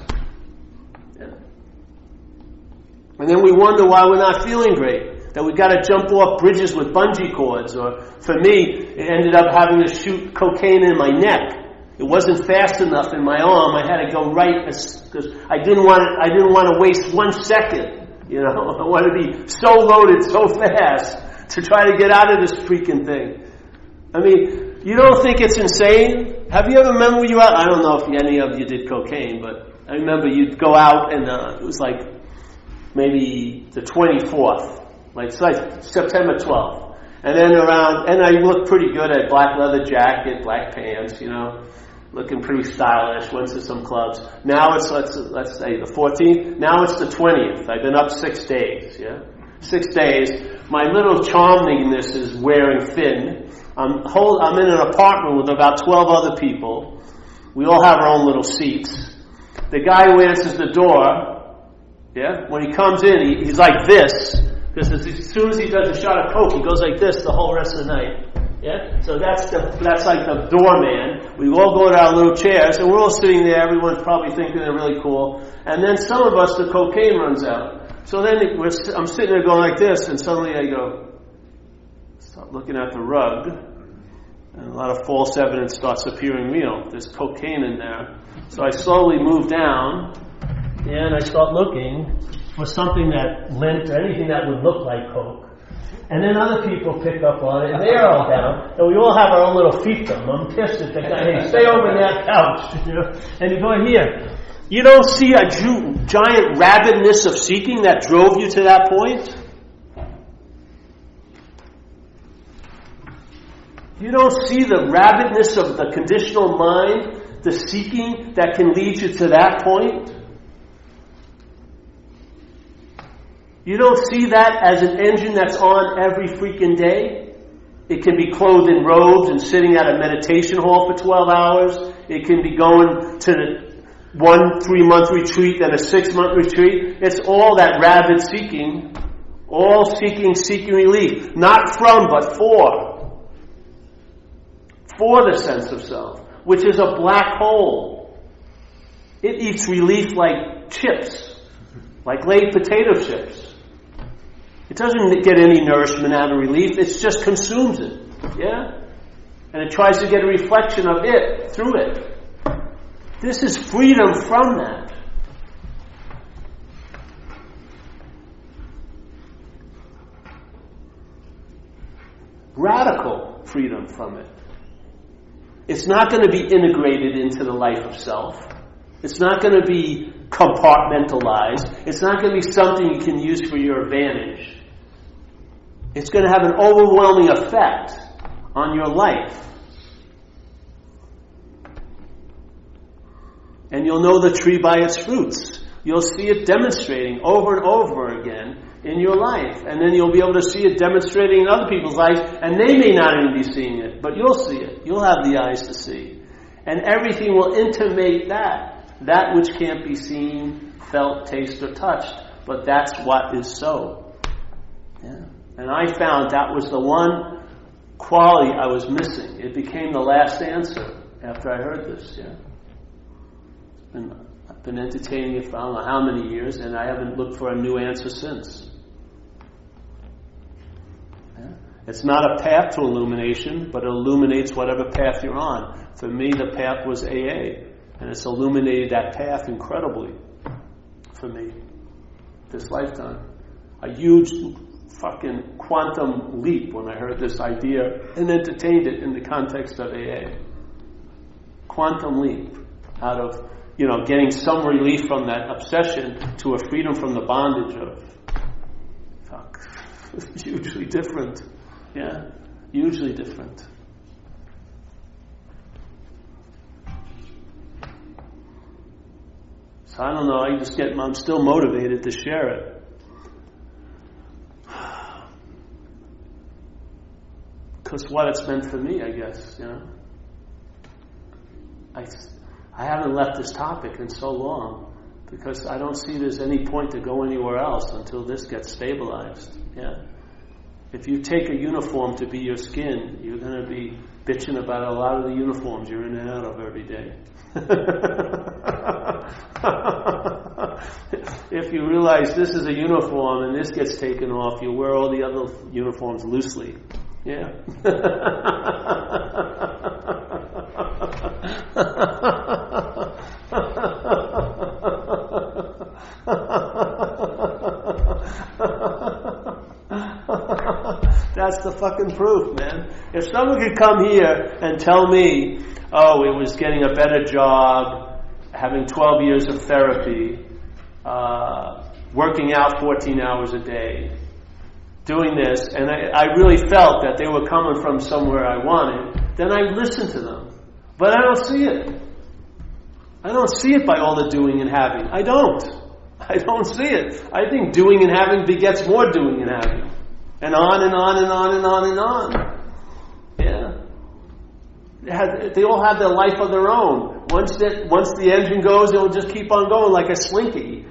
And then we wonder why we're not feeling great. That we've got to jump off bridges with bungee cords. Or for me, it ended up having to shoot cocaine in my neck. It wasn't fast enough in my arm. I had to go right because I didn't want to waste 1 second. You know, I wanted to be so loaded so fast to try to get out of this freaking thing. I mean, you don't think it's insane? Have you ever remember you out? I don't know if any of you did cocaine, but I remember you'd go out and it was like maybe the 24th, like September 12th. And then and I looked pretty good. I had black leather jacket, black pants, you know, looking pretty stylish, went to some clubs. Now it's, let's say the 14th. Now it's the 20th. I've been up 6 days, yeah? 6 days. My little charmingness is wearing thin. I'm in an apartment with about 12 other people. We all have our own little seats. The guy who answers the door, yeah, when he comes in, he's like this, because as soon as he does a shot of coke, he goes like this the whole rest of the night. Yeah, so that's like the doorman. We all go to our little chairs, and we're all sitting there. Everyone's probably thinking they're really cool, and then some of us, the cocaine runs out. So then I'm sitting there going like this, and suddenly I start looking at the rug, and a lot of false evidence starts appearing real. There's cocaine in there. So I slowly move down, and I start looking for something that lint or anything that would look like Coke. And then other people pick up on it, and they're all down, and we all have our own little fiefdom. I'm pissed at the guy, hey, stay over in that couch, And you go here. You don't see a giant rabidness of seeking that drove you to that point? You don't see the rabidness of the conditional mind, the seeking that can lead you to that point? You don't see that as an engine that's on every freaking day? It can be clothed in robes and sitting at a meditation hall for 12 hours. It can be going to the 1 3-month retreat and a 6-month retreat. It's all that rabid seeking. All seeking relief. Not from, but for. For the sense of self, which is a black hole. It eats relief like chips, like laid potato chips. It doesn't get any nourishment out of relief, it just consumes it. Yeah? And it tries to get a reflection of it through it. This is freedom from that. Radical freedom from it. It's not going to be integrated into the life of self. It's not going to be compartmentalized. It's not going to be something you can use for your advantage. It's going to have an overwhelming effect on your life. And you'll know the tree by its fruits. You'll see it demonstrating over and over again in your life. And then you'll be able to see it demonstrating in other people's lives, and they may not even be seeing it, but you'll see it. You'll have the eyes to see. And everything will intimate that which can't be seen, felt, tasted, or touched. But that's what is so. Yeah. And I found that was the one quality I was missing. It became the last answer after I heard this. Yeah. I've been entertaining it for I don't know how many years, and I haven't looked for a new answer since. Yeah. It's not a path to illumination, but it illuminates whatever path you're on. For me, the path was AA, and it's illuminated that path incredibly for me this lifetime. A huge fucking quantum leap when I heard this idea and entertained it in the context of AA. Quantum leap out of getting some relief from that obsession to a freedom from the bondage of hugely different. Yeah, hugely different. So I don't know, I'm still motivated to share it. Because what it's meant for me, I guess, I haven't left this topic in so long because I don't see there's any point to go anywhere else until this gets stabilized. Yeah. If you take a uniform to be your skin, you're going to be bitching about a lot of the uniforms you're in and out of every day. If you realize this is a uniform and this gets taken off, you wear all the other uniforms loosely. Yeah. That's the fucking proof, man. If someone could come here and tell me, oh, it was getting a better job, having 12 years of therapy, working out 14 hours a day, doing this, and I really felt that they were coming from somewhere I wanted, then I listened to them. But I don't see it. I don't see it by all the doing and having. I don't see it. I think doing and having begets more doing and having. And on and on and on and on and on. Yeah. They all have their life of their own. Once the engine goes, it will just keep on going like a slinky.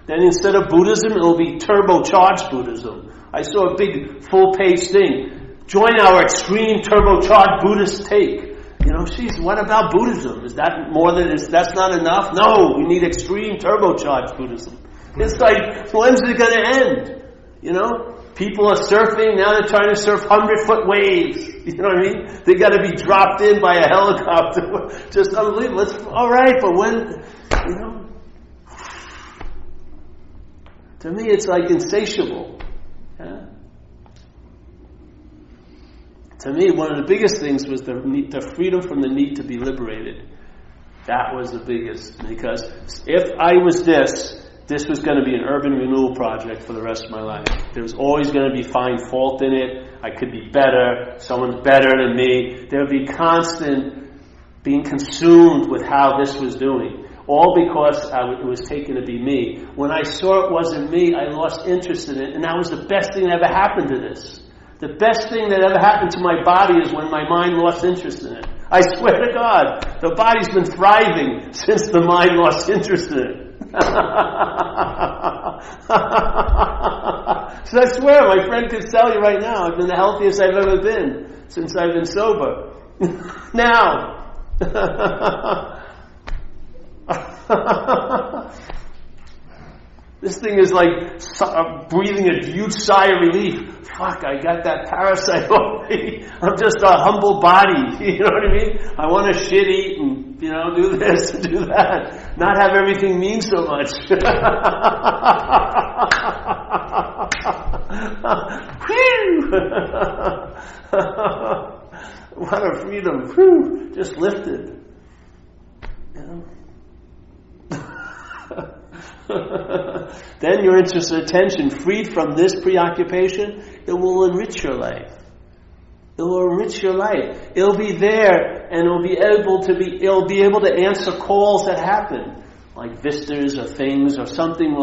Then instead of Buddhism, it will be turbocharged Buddhism. I saw a big full-page thing. Join our extreme turbocharged Buddhist take. What about Buddhism? Is that that's not enough? No, we need extreme turbocharged Buddhism. It's like, when's it going to end? People are surfing, now they're trying to surf 100-foot waves. You know what I mean? They got to be dropped in by a helicopter. Just unbelievable. All right, but when You know? To me, it's like insatiable. Yeah? To me, one of the biggest things was the freedom from the need to be liberated. That was the biggest. Because if I was this was going to be an urban renewal project for the rest of my life. There was always going to be find fault in it. I could be better. Someone's better than me. There would be constant being consumed with how this was doing. All because it was taken to be me. When I saw it wasn't me, I lost interest in it. And that was the best thing that ever happened to this. The best thing that ever happened to my body is when my mind lost interest in it. I swear to God, the body's been thriving since the mind lost interest in it. So I swear, my friend could tell you right now, I've been the healthiest I've ever been since I've been sober. Now. This thing is like breathing a huge sigh of relief. Fuck, I got that parasite off me. I'm just a humble body. You know what I mean? I want to shit eat and, do this and do that. Not have everything mean so much. What a freedom. Whew. Just lifted. Then your interest and attention, freed from this preoccupation, it will enrich your life. It will enrich your life. It'll be there, and it'll be able to answer calls that happen, like vistas or things or something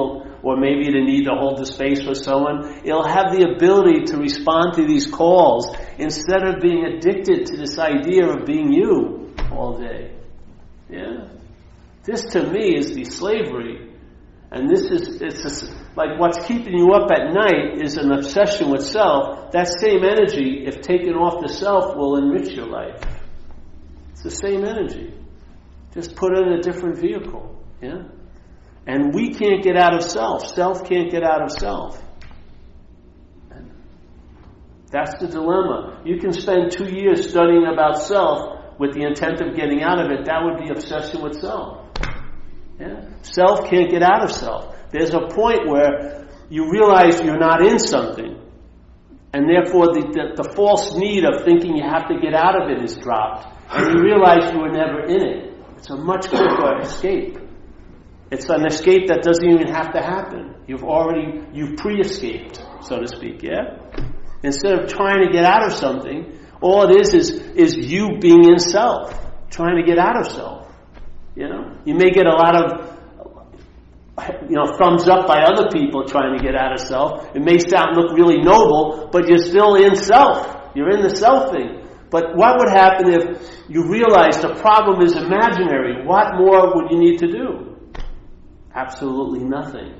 or maybe the need to hold the space for someone. It'll have the ability to respond to these calls instead of being addicted to this idea of being you all day. Yeah, this to me is the slavery. And it's like what's keeping you up at night is an obsession with self. That same energy, if taken off the self, will enrich your life. It's the same energy. Just put it in a different vehicle. Yeah? And we can't get out of self. Self can't get out of self. That's the dilemma. You can spend 2 years studying about self with the intent of getting out of it. That would be obsession with self. Yeah? Self can't get out of self. There's a point where you realize you're not in something, and therefore the false need of thinking you have to get out of it is dropped, and you realize you were never in it. It's a much quicker escape. It's an escape that doesn't even have to happen. You've pre-escaped, so to speak, yeah? Instead of trying to get out of something, all it is you being in self, trying to get out of self. You may get a lot of, thumbs up by other people trying to get out of self. It may look really noble, but you're still in self. You're in the self thing. But what would happen if you realized the problem is imaginary? What more would you need to do? Absolutely nothing.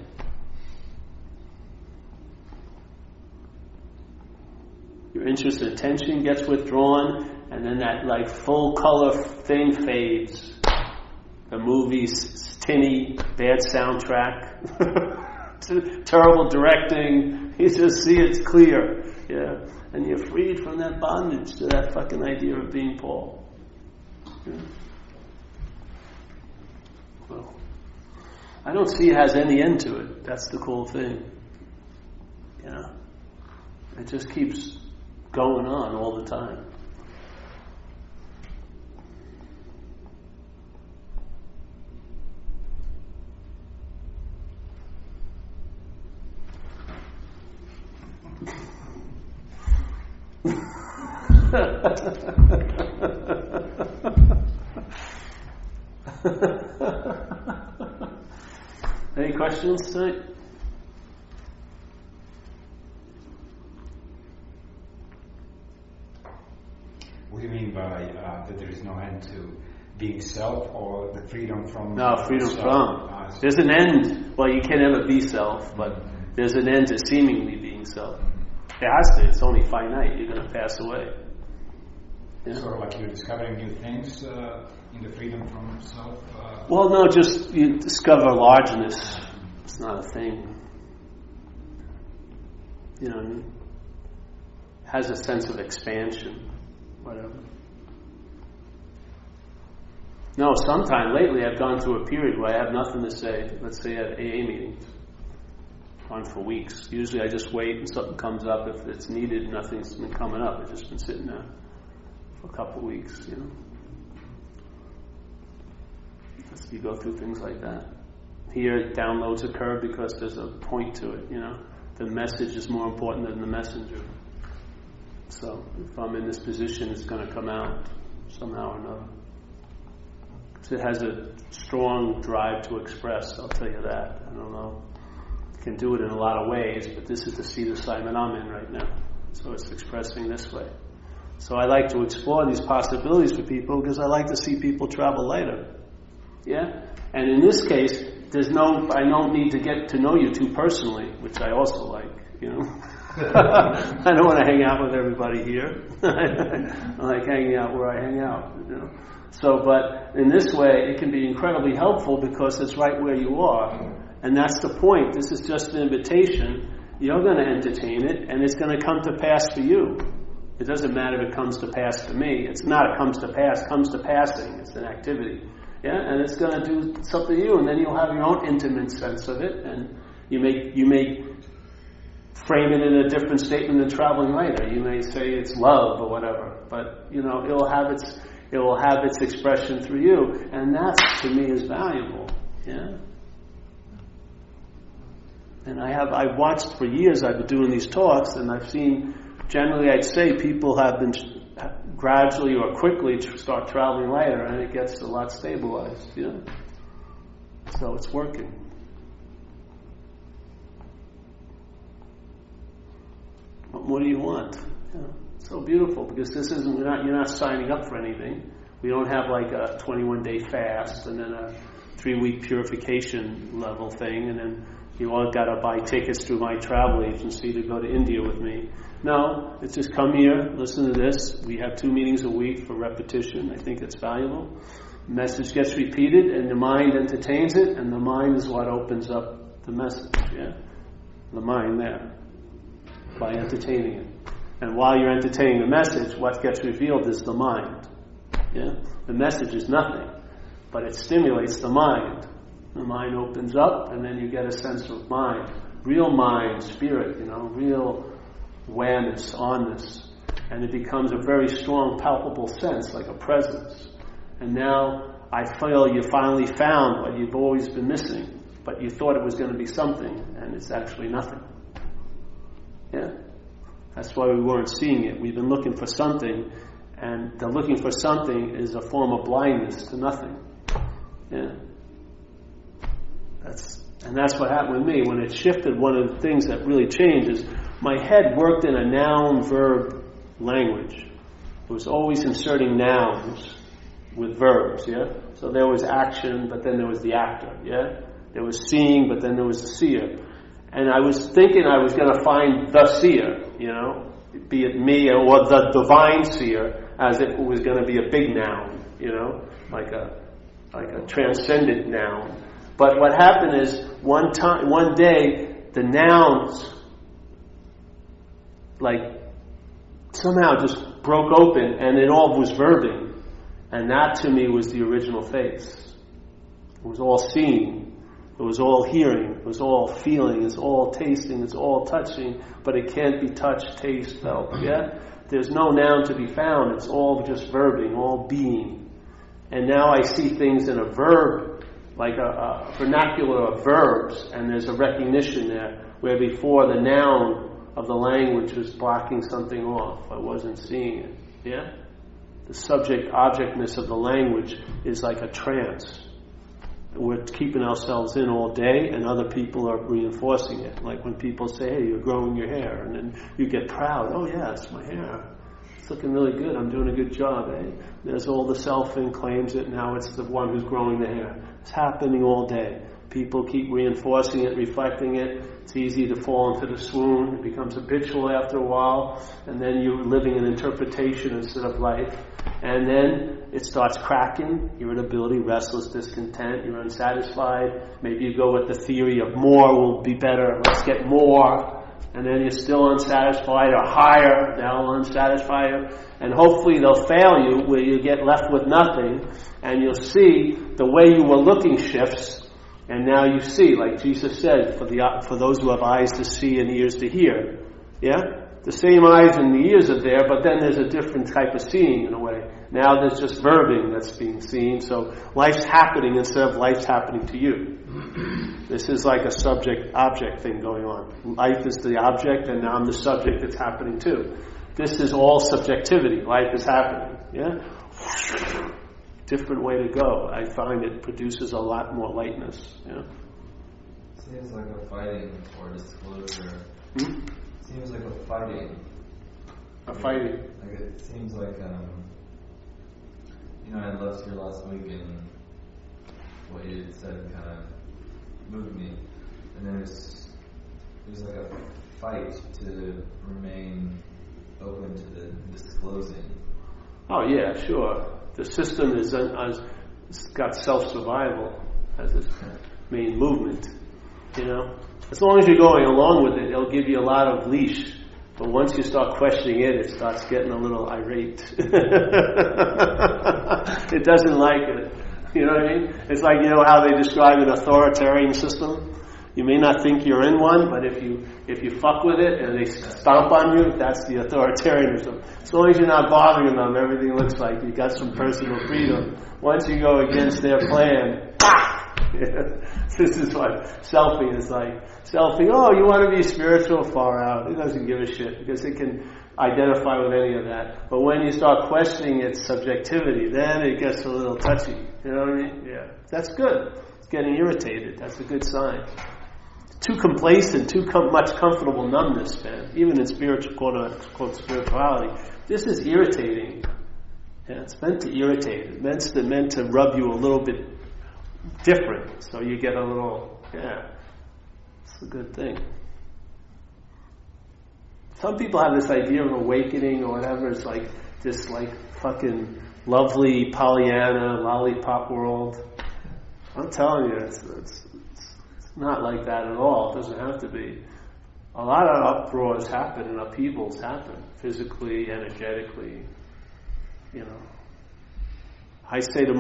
Your interest and attention gets withdrawn, and then that full color thing fades. The movie's tinny, bad soundtrack, terrible directing. You just see it's clear, yeah. And you're freed from that bondage to that fucking idea of being Paul. Yeah. Well, I don't see it has any end to it. That's the cool thing. Yeah. It just keeps going on all the time. Any questions tonight? What do you mean by that there is no end to being self, or the freedom from? No, freedom self? from. There's an end. Well, you can't ever be self, but there's an end to seemingly being self. It has to. It's only finite. You're going to pass away. Yeah. Sort of like you're discovering new things in the freedom from self? Well, no, just you discover largeness. It's not a thing. You know what I mean? Has a sense of expansion. Whatever. No, sometime lately I've gone through a period where I have nothing to say, let's say at AA meetings, on for weeks. Usually I just wait and something comes up. If it's needed, nothing's been coming up. I've just been sitting there for a couple of weeks, Just you go through things like that. Here, downloads occur because there's a point to it, The message is more important than the messenger. So if I'm in this position, it's going to come out somehow or another. It has a strong drive to express, I'll tell you that. I don't know. It can do it in a lot of ways, but this is the seed assignment I'm in right now. So it's expressing this way. So I like to explore these possibilities for people because I like to see people travel lighter. Yeah? And in this case, I don't need to get to know you too personally, which I also like, I don't want to hang out with everybody here. I like hanging out where I hang out, So, but in this way, it can be incredibly helpful because it's right where you are. And that's the point. This is just an invitation. You're going to entertain it, and it's going to come to pass for you. It doesn't matter if it comes to pass for me. It's not it comes to pass, comes to passing. It's an activity. Yeah, and it's going to do something to you, and then you'll have your own intimate sense of it, and you may frame it in a different statement than traveling later. You may say it's love or whatever, but it will have its expression through you, and that to me is valuable. Yeah. And I've watched for years. I've been doing these talks, and I've seen. Generally, I'd say people have been gradually or quickly start traveling lighter, and it gets a lot stabilized. So it's working. What more do you want? It's so beautiful because this isn't. You're not signing up for anything. We don't have like a 21-day fast and then a 3-week purification level thing, and then you all got to buy tickets through my travel agency to go to India with me. No, it's just come here, listen to this. We have 2 meetings a week for repetition. I think it's valuable. The message gets repeated, and the mind entertains it, and the mind is what opens up the message. Yeah, the mind there by entertaining it. And while you're entertaining the message, what gets revealed is the mind. Yeah, the message is nothing, but it stimulates the mind. The mind opens up, and then you get a sense of mind, real mind, spirit. Real awareness, onness, and it becomes a very strong, palpable sense, like a presence. And now I feel you finally found what you've always been missing, but you thought it was going to be something, and it's actually nothing. Yeah? That's why we weren't seeing it. We've been looking for something, and the looking for something is a form of blindness to nothing. Yeah? That's what happened with me. When it shifted, one of the things that really changed is my head worked in a noun-verb language. It was always inserting nouns with verbs, yeah? So there was action, but then there was the actor, yeah? There was seeing, but then there was the seer. And I was thinking I was going to find the seer, be it me or the divine seer, as if it was going to be a big noun, like a transcendent noun. But what happened is one day, the nouns somehow just broke open, and it all was verbing. And that to me was the original face. It was all seeing. It was all hearing. It was all feeling. It's all tasting. It's all touching. But it can't be touched, taste, felt. Yeah? There's no noun to be found. It's all just verbing, all being. And now I see things in a verb, like a vernacular of verbs, and there's a recognition there, where before the noun of the language was blocking something off. I wasn't seeing it. Yeah? The subject-objectness of the language is like a trance. We're keeping ourselves in all day, and other people are reinforcing it. Like when people say, hey, you're growing your hair, and then you get proud. Oh yeah, it's my hair. It's looking really good. I'm doing a good job, eh? There's all the self and claims it. Now it's the one who's growing the hair. It's happening all day. People keep reinforcing it, reflecting it. It's easy to fall into the swoon. It becomes habitual after a while. And then you're living an interpretation instead of life. And then it starts cracking. Irritability, restless, discontent. You're unsatisfied. Maybe you go with the theory of more will be better. Let's get more. and then you're still unsatisfied, or higher, they'll unsatisfy you, and hopefully they'll fail you where you get left with nothing, and you'll see the way you were looking shifts, and now you see, like Jesus said, for those who have eyes to see and ears to hear. Yeah? The same eyes and the ears are there, but then there's a different type of seeing in a way. Now there's just verbing that's being seen, so life's happening instead of life's happening to you. This is like a subject-object thing going on. Life is the object, and I'm the subject it's happening to. This is all subjectivity. Life is happening. Yeah? Different way to go. I find it produces a lot more lightness. Yeah? Seems like a fighting or disclosure. Seems like a fighting. A fighting. Like it seems like, I left here last week and what you had said kind of moved me. And there's like a fight to remain open to the disclosing. Oh yeah, sure. The system is got self-survival as its main movement. As long as you're going along with it, it'll give you a lot of leash. But once you start questioning it, it starts getting a little irate. It doesn't like it. You know what I mean? It's like, how they describe an authoritarian system? You may not think you're in one, but if you fuck with it and they stomp on you, that's the authoritarianism. As long as you're not bothering them, everything looks like you got some personal freedom. Once you go against their plan, this is what selfing is like. Selfing, you want to be spiritual? Far out. It doesn't give a shit because it can identify with any of that. But when you start questioning its subjectivity, then it gets a little touchy. You know what I mean? Yeah. That's good. It's getting irritated. That's a good sign. Too complacent, too much comfortable numbness, man. Even in spiritual, quote-unquote, spirituality. This is irritating. Yeah, it's meant to irritate. It's meant to rub you a little bit different. So you get a little, it's a good thing. Some people have this idea of awakening or whatever. It's like this fucking lovely Pollyanna, lollipop world. I'm telling you, it's not like that at all. It doesn't have to be. A lot of uproars happen and upheavals happen, physically, energetically. I say to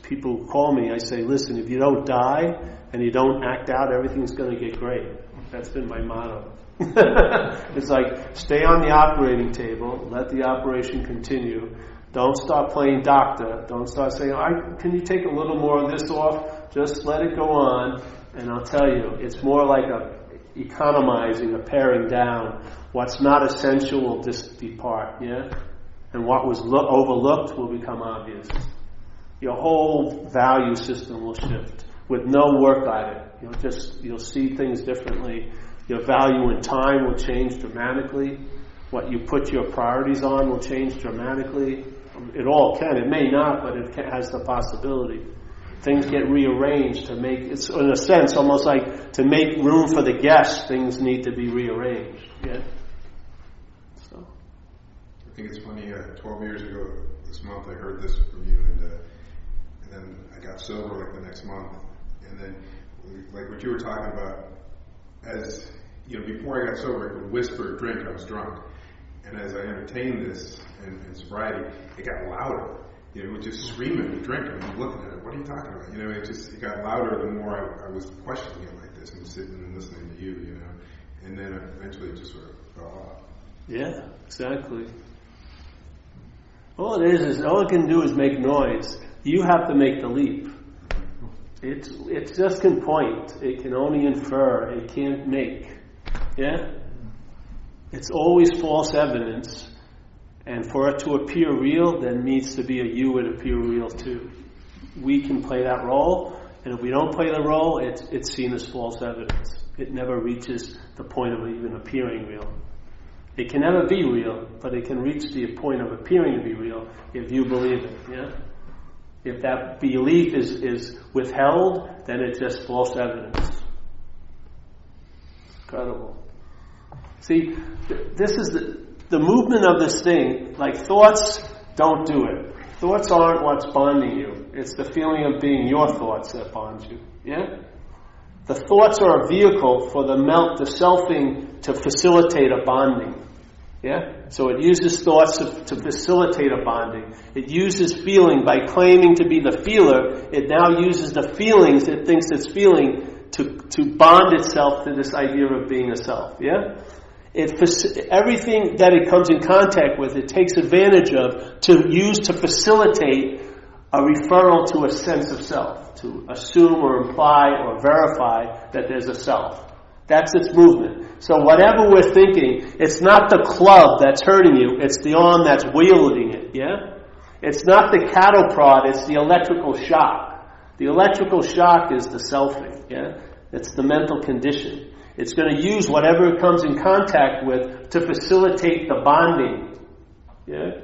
people who call me, I say, listen, if you don't die and you don't act out, everything's going to get great. That's been my motto. It's like, stay on the operating table, let the operation continue. Don't start playing doctor. Don't start saying, can you take a little more of this off? Just let it go on. And I'll tell you, it's more like economizing, a paring down. What's not essential will just depart, yeah? And what was overlooked will become obvious. Your whole value system will shift with no work at it. You'll see things differently. Your value in time will change dramatically. What you put your priorities on will change dramatically. It all can. It may not, but it has the possibility. Things get rearranged to make, it's in a sense almost like to make room for the guests, things need to be rearranged. Yeah? So. I think it's funny, 12 years ago this month I heard this from you, and then I got sober the next month, and then like what you were talking about, as before I got sober I could whisper drink, I was drunk, and as I entertained this in sobriety, it got louder. It would just scream at me, drink, and I'm looking at it, what are you talking about? It got louder the more I was questioning it like this and sitting and listening to you, and then eventually it just sort of fell off. Yeah, exactly. All it can do is make noise. You have to make the leap. It just can point. It can only infer. It can't make. Yeah? It's always false evidence. And for it to appear real, there needs to be a you would appear real too. We can play that role, and if we don't play the role, it's seen as false evidence. It never reaches the point of even appearing real. It can never be real, but it can reach the point of appearing to be real if you believe it. Yeah. If that belief is withheld, then it's just false evidence. Incredible. See, this is the movement of this thing. Like thoughts don't do it. Thoughts aren't what's bonding you. It's the feeling of being your thoughts that bonds you. Yeah? The thoughts are a vehicle for the selfing to facilitate a bonding. Yeah? So it uses thoughts to facilitate a bonding. It uses feeling by claiming to be the feeler. It now uses the feelings it thinks it's feeling to bond itself to this idea of being a self. Yeah? Everything that it comes in contact with, it takes advantage of to use to facilitate a referral to a sense of self, to assume or imply or verify that there's a self. That's its movement. So whatever we're thinking, it's not the club that's hurting you, it's the arm that's wielding it, yeah? It's not the cattle prod, it's the electrical shock. The electrical shock is the selfing, yeah? It's the mental condition. It's going to use whatever it comes in contact with to facilitate the bonding, yeah?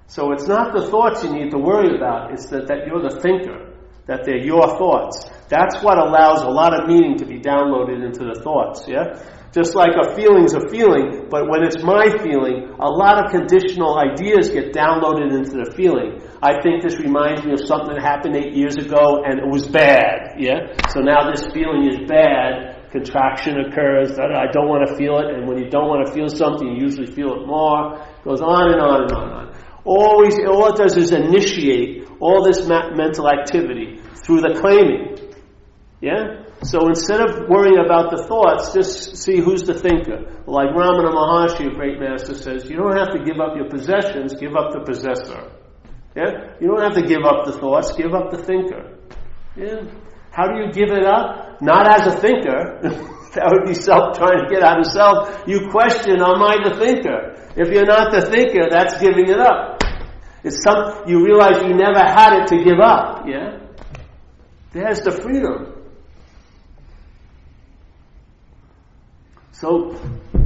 So it's not the thoughts you need to worry about, it's that you're the thinker, that they're your thoughts. That's what allows a lot of meaning to be downloaded into the thoughts, yeah? Just like a feeling's a feeling, but when it's my feeling, a lot of conditional ideas get downloaded into the feeling. I think this reminds me of something that happened 8 years ago and it was bad, yeah? So now this feeling is bad, contraction occurs, I don't want to feel it, and when you don't want to feel something, you usually feel it more. It goes on and on and on and on. All it does is initiate all this mental activity through the claiming. Yeah? So instead of worrying about the thoughts, just see who's the thinker. Like Ramana Maharshi, a great master, says, you don't have to give up your possessions, give up the possessor. Yeah? You don't have to give up the thoughts, give up the thinker. Yeah? How do you give it up? Not as a thinker. That would be self trying to get out of self. You question, am I the thinker? If you're not the thinker, that's giving it up. You realize you never had it to give up. Yeah? There's the freedom. So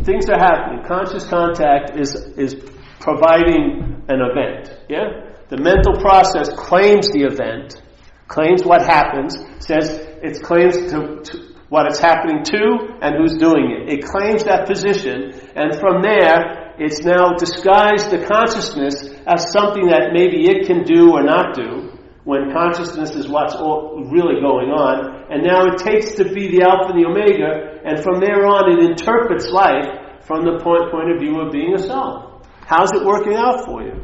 things are happening. Conscious contact is providing an event. Yeah? The mental process claims the event, claims what happens, says it claims to what it's happening to and who's doing it. It claims that position, and from there, it's now disguised the consciousness as something that maybe it can do or not do, when consciousness is what's really going on. And now it takes to be the Alpha and the Omega, and from there on it interprets life from the point of view of being a self. How's it working out for you?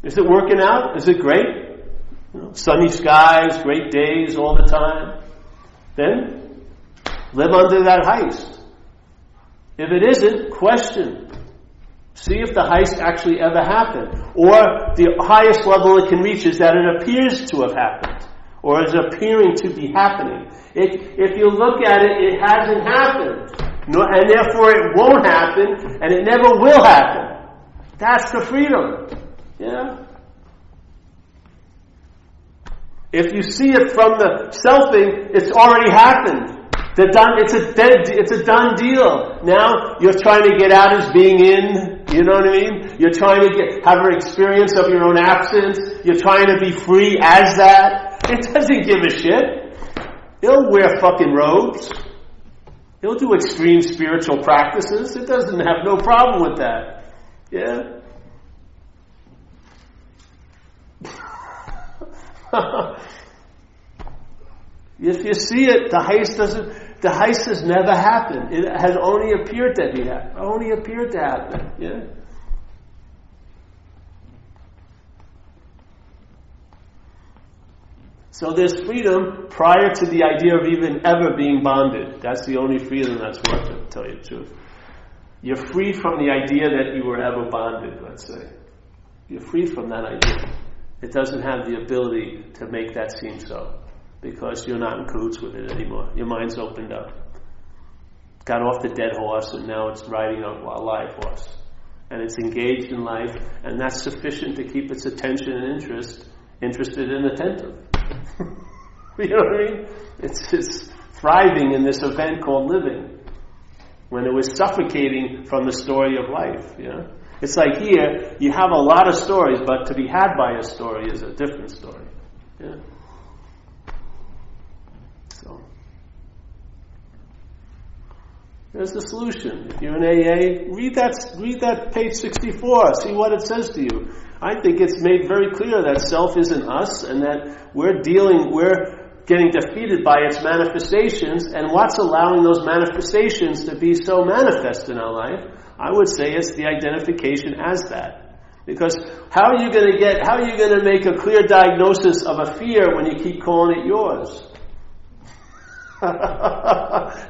Is it working out? Is it great? Sunny skies, great days all the time. Then live under that heist. If it isn't, question. See if the heist actually ever happened. Or the highest level it can reach is that it appears to have happened. Or is appearing to be happening. If you look at it, it hasn't happened. No, and therefore it won't happen, and it never will happen. That's the freedom. Yeah? If you see it from the selfing, it's already happened. It's a done deal. Now you're trying to get out as being in. You know what I mean? You're trying to have an experience of your own absence. You're trying to be free as that. It doesn't give a shit. He'll wear fucking robes. He'll do extreme spiritual practices. It doesn't have no problem with that. Yeah? If you see it, the heist has never happened. It has only appeared to happen. Yeah. So there's freedom prior to the idea of even ever being bonded. That's the only freedom that's worth it, to tell you the truth. You're freed from the idea that you were ever bonded, let's say. You're freed from that idea. It doesn't have the ability to make that seem so, because you're not in cahoots with it anymore. Your mind's opened up. Got off the dead horse, and now it's riding a live horse. And it's engaged in life, and that's sufficient to keep its attention and interested and attentive. You know what I mean? It's thriving in this event called living, when it was suffocating from the story of life. You know? It's like here, you have a lot of stories, but to be had by a story is a different story. Yeah. So, there's the solution. If you're in AA, read that page 64. See what it says to you. I think it's made very clear that self isn't us and that we're getting defeated by its manifestations, and what's allowing those manifestations to be so manifest in our life? I would say it's the identification as that. Because how are you going to make a clear diagnosis of a fear when you keep calling it yours?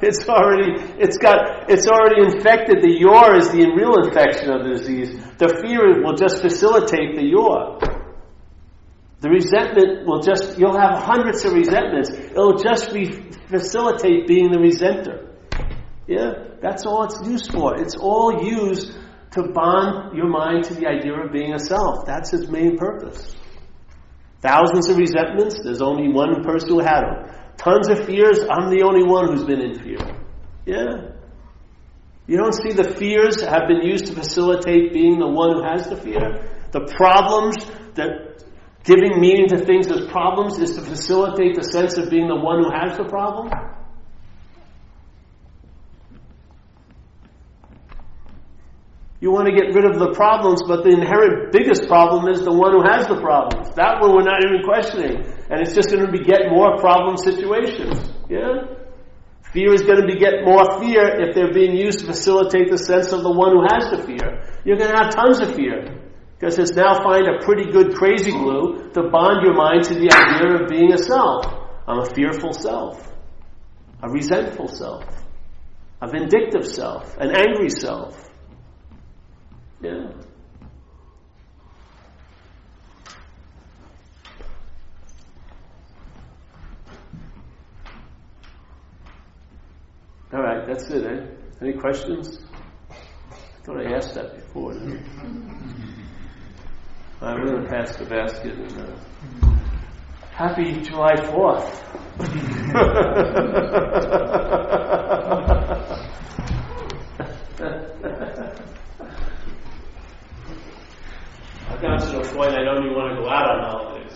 It's already infected. The your is the real infection of the disease. The fear will just facilitate the your. The resentment you'll have hundreds of resentments. It'll just facilitate being the resenter. Yeah, that's all it's used for. It's all used to bond your mind to the idea of being a self. That's its main purpose. Thousands of resentments, there's only one person who had them. Tons of fears, I'm the only one who's been in fear. Yeah. You don't see the fears have been used to facilitate being the one who has the fear? The problems, that giving meaning to things as problems is to facilitate the sense of being the one who has the problem? You want to get rid of the problems, but the inherent biggest problem is the one who has the problems. That one we're not even questioning. And it's just going to beget more problem situations. Yeah? Fear is going to beget more fear if they're being used to facilitate the sense of the one who has the fear. You're going to have tons of fear. Because it's now find a pretty good crazy glue to bond your mind to the idea of being a self. I'm a fearful self. A resentful self. A vindictive self. An angry self. Yeah. All right, that's it, eh? Any questions? I thought I asked that before. All right, we're going to pass the basket. And, happy July 4th. I've gotten to the point I don't even want to go out on holidays.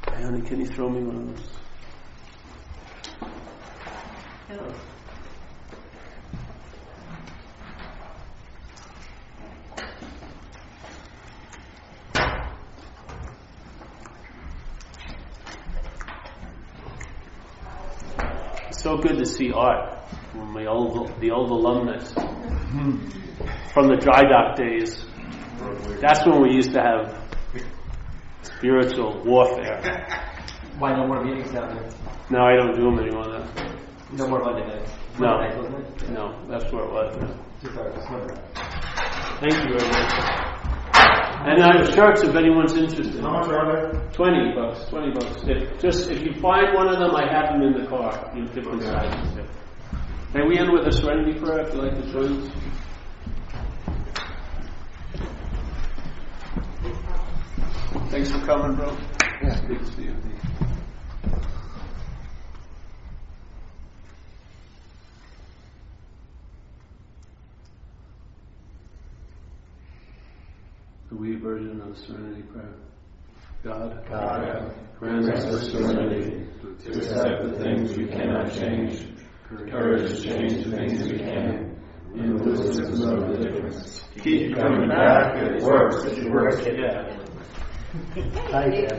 Hey, honey, can you throw me one of those? Oh. So good to see art from the old alumnus from the dry dock days. That's when we used to have spiritual warfare. Why no more meetings now? No, I don't do them anymore. Now. No more Monday nights. No, Monday nights, wasn't it? no, that's where it was. No. Thank Thank you very much. And I have shirts if anyone's interested. How much are they? $20. If you find one of them, I have them in the car. In different sizes. May we end with a serenity prayer if you like to join us? Thanks for coming, bro. Yeah. Good to see you. The we version of the serenity prayer. God, grant us the serenity to accept the things we cannot change, courage to change the things we can, and the wisdom to know the difference. Keep coming back, it works. Yeah. Hi, Jeff.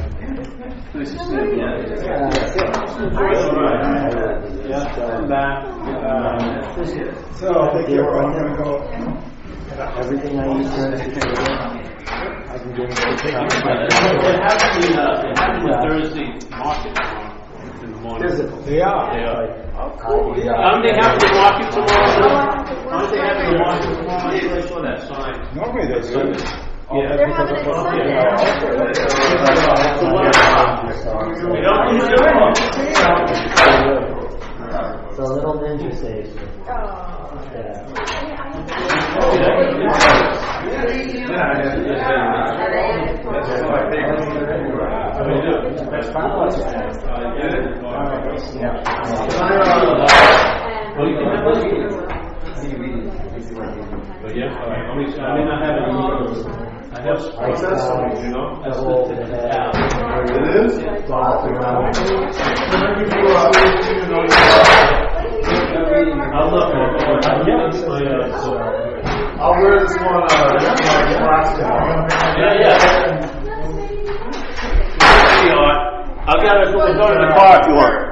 Nice to see you. Yeah, come back. So, I think I'm going to go. Everything I need to I can give it to It happened in Thursday market in the morning. They are. Aren't they having the market tomorrow? Aren't they having the market tomorrow? I saw that sign. Normally they do. Yeah. They're having it Sunday. We don't use It's a little ninja station. I have accessories, you know. That's It is? the I'll look. I'll wear this one. Yeah. There you are. I'll go to the car if you want.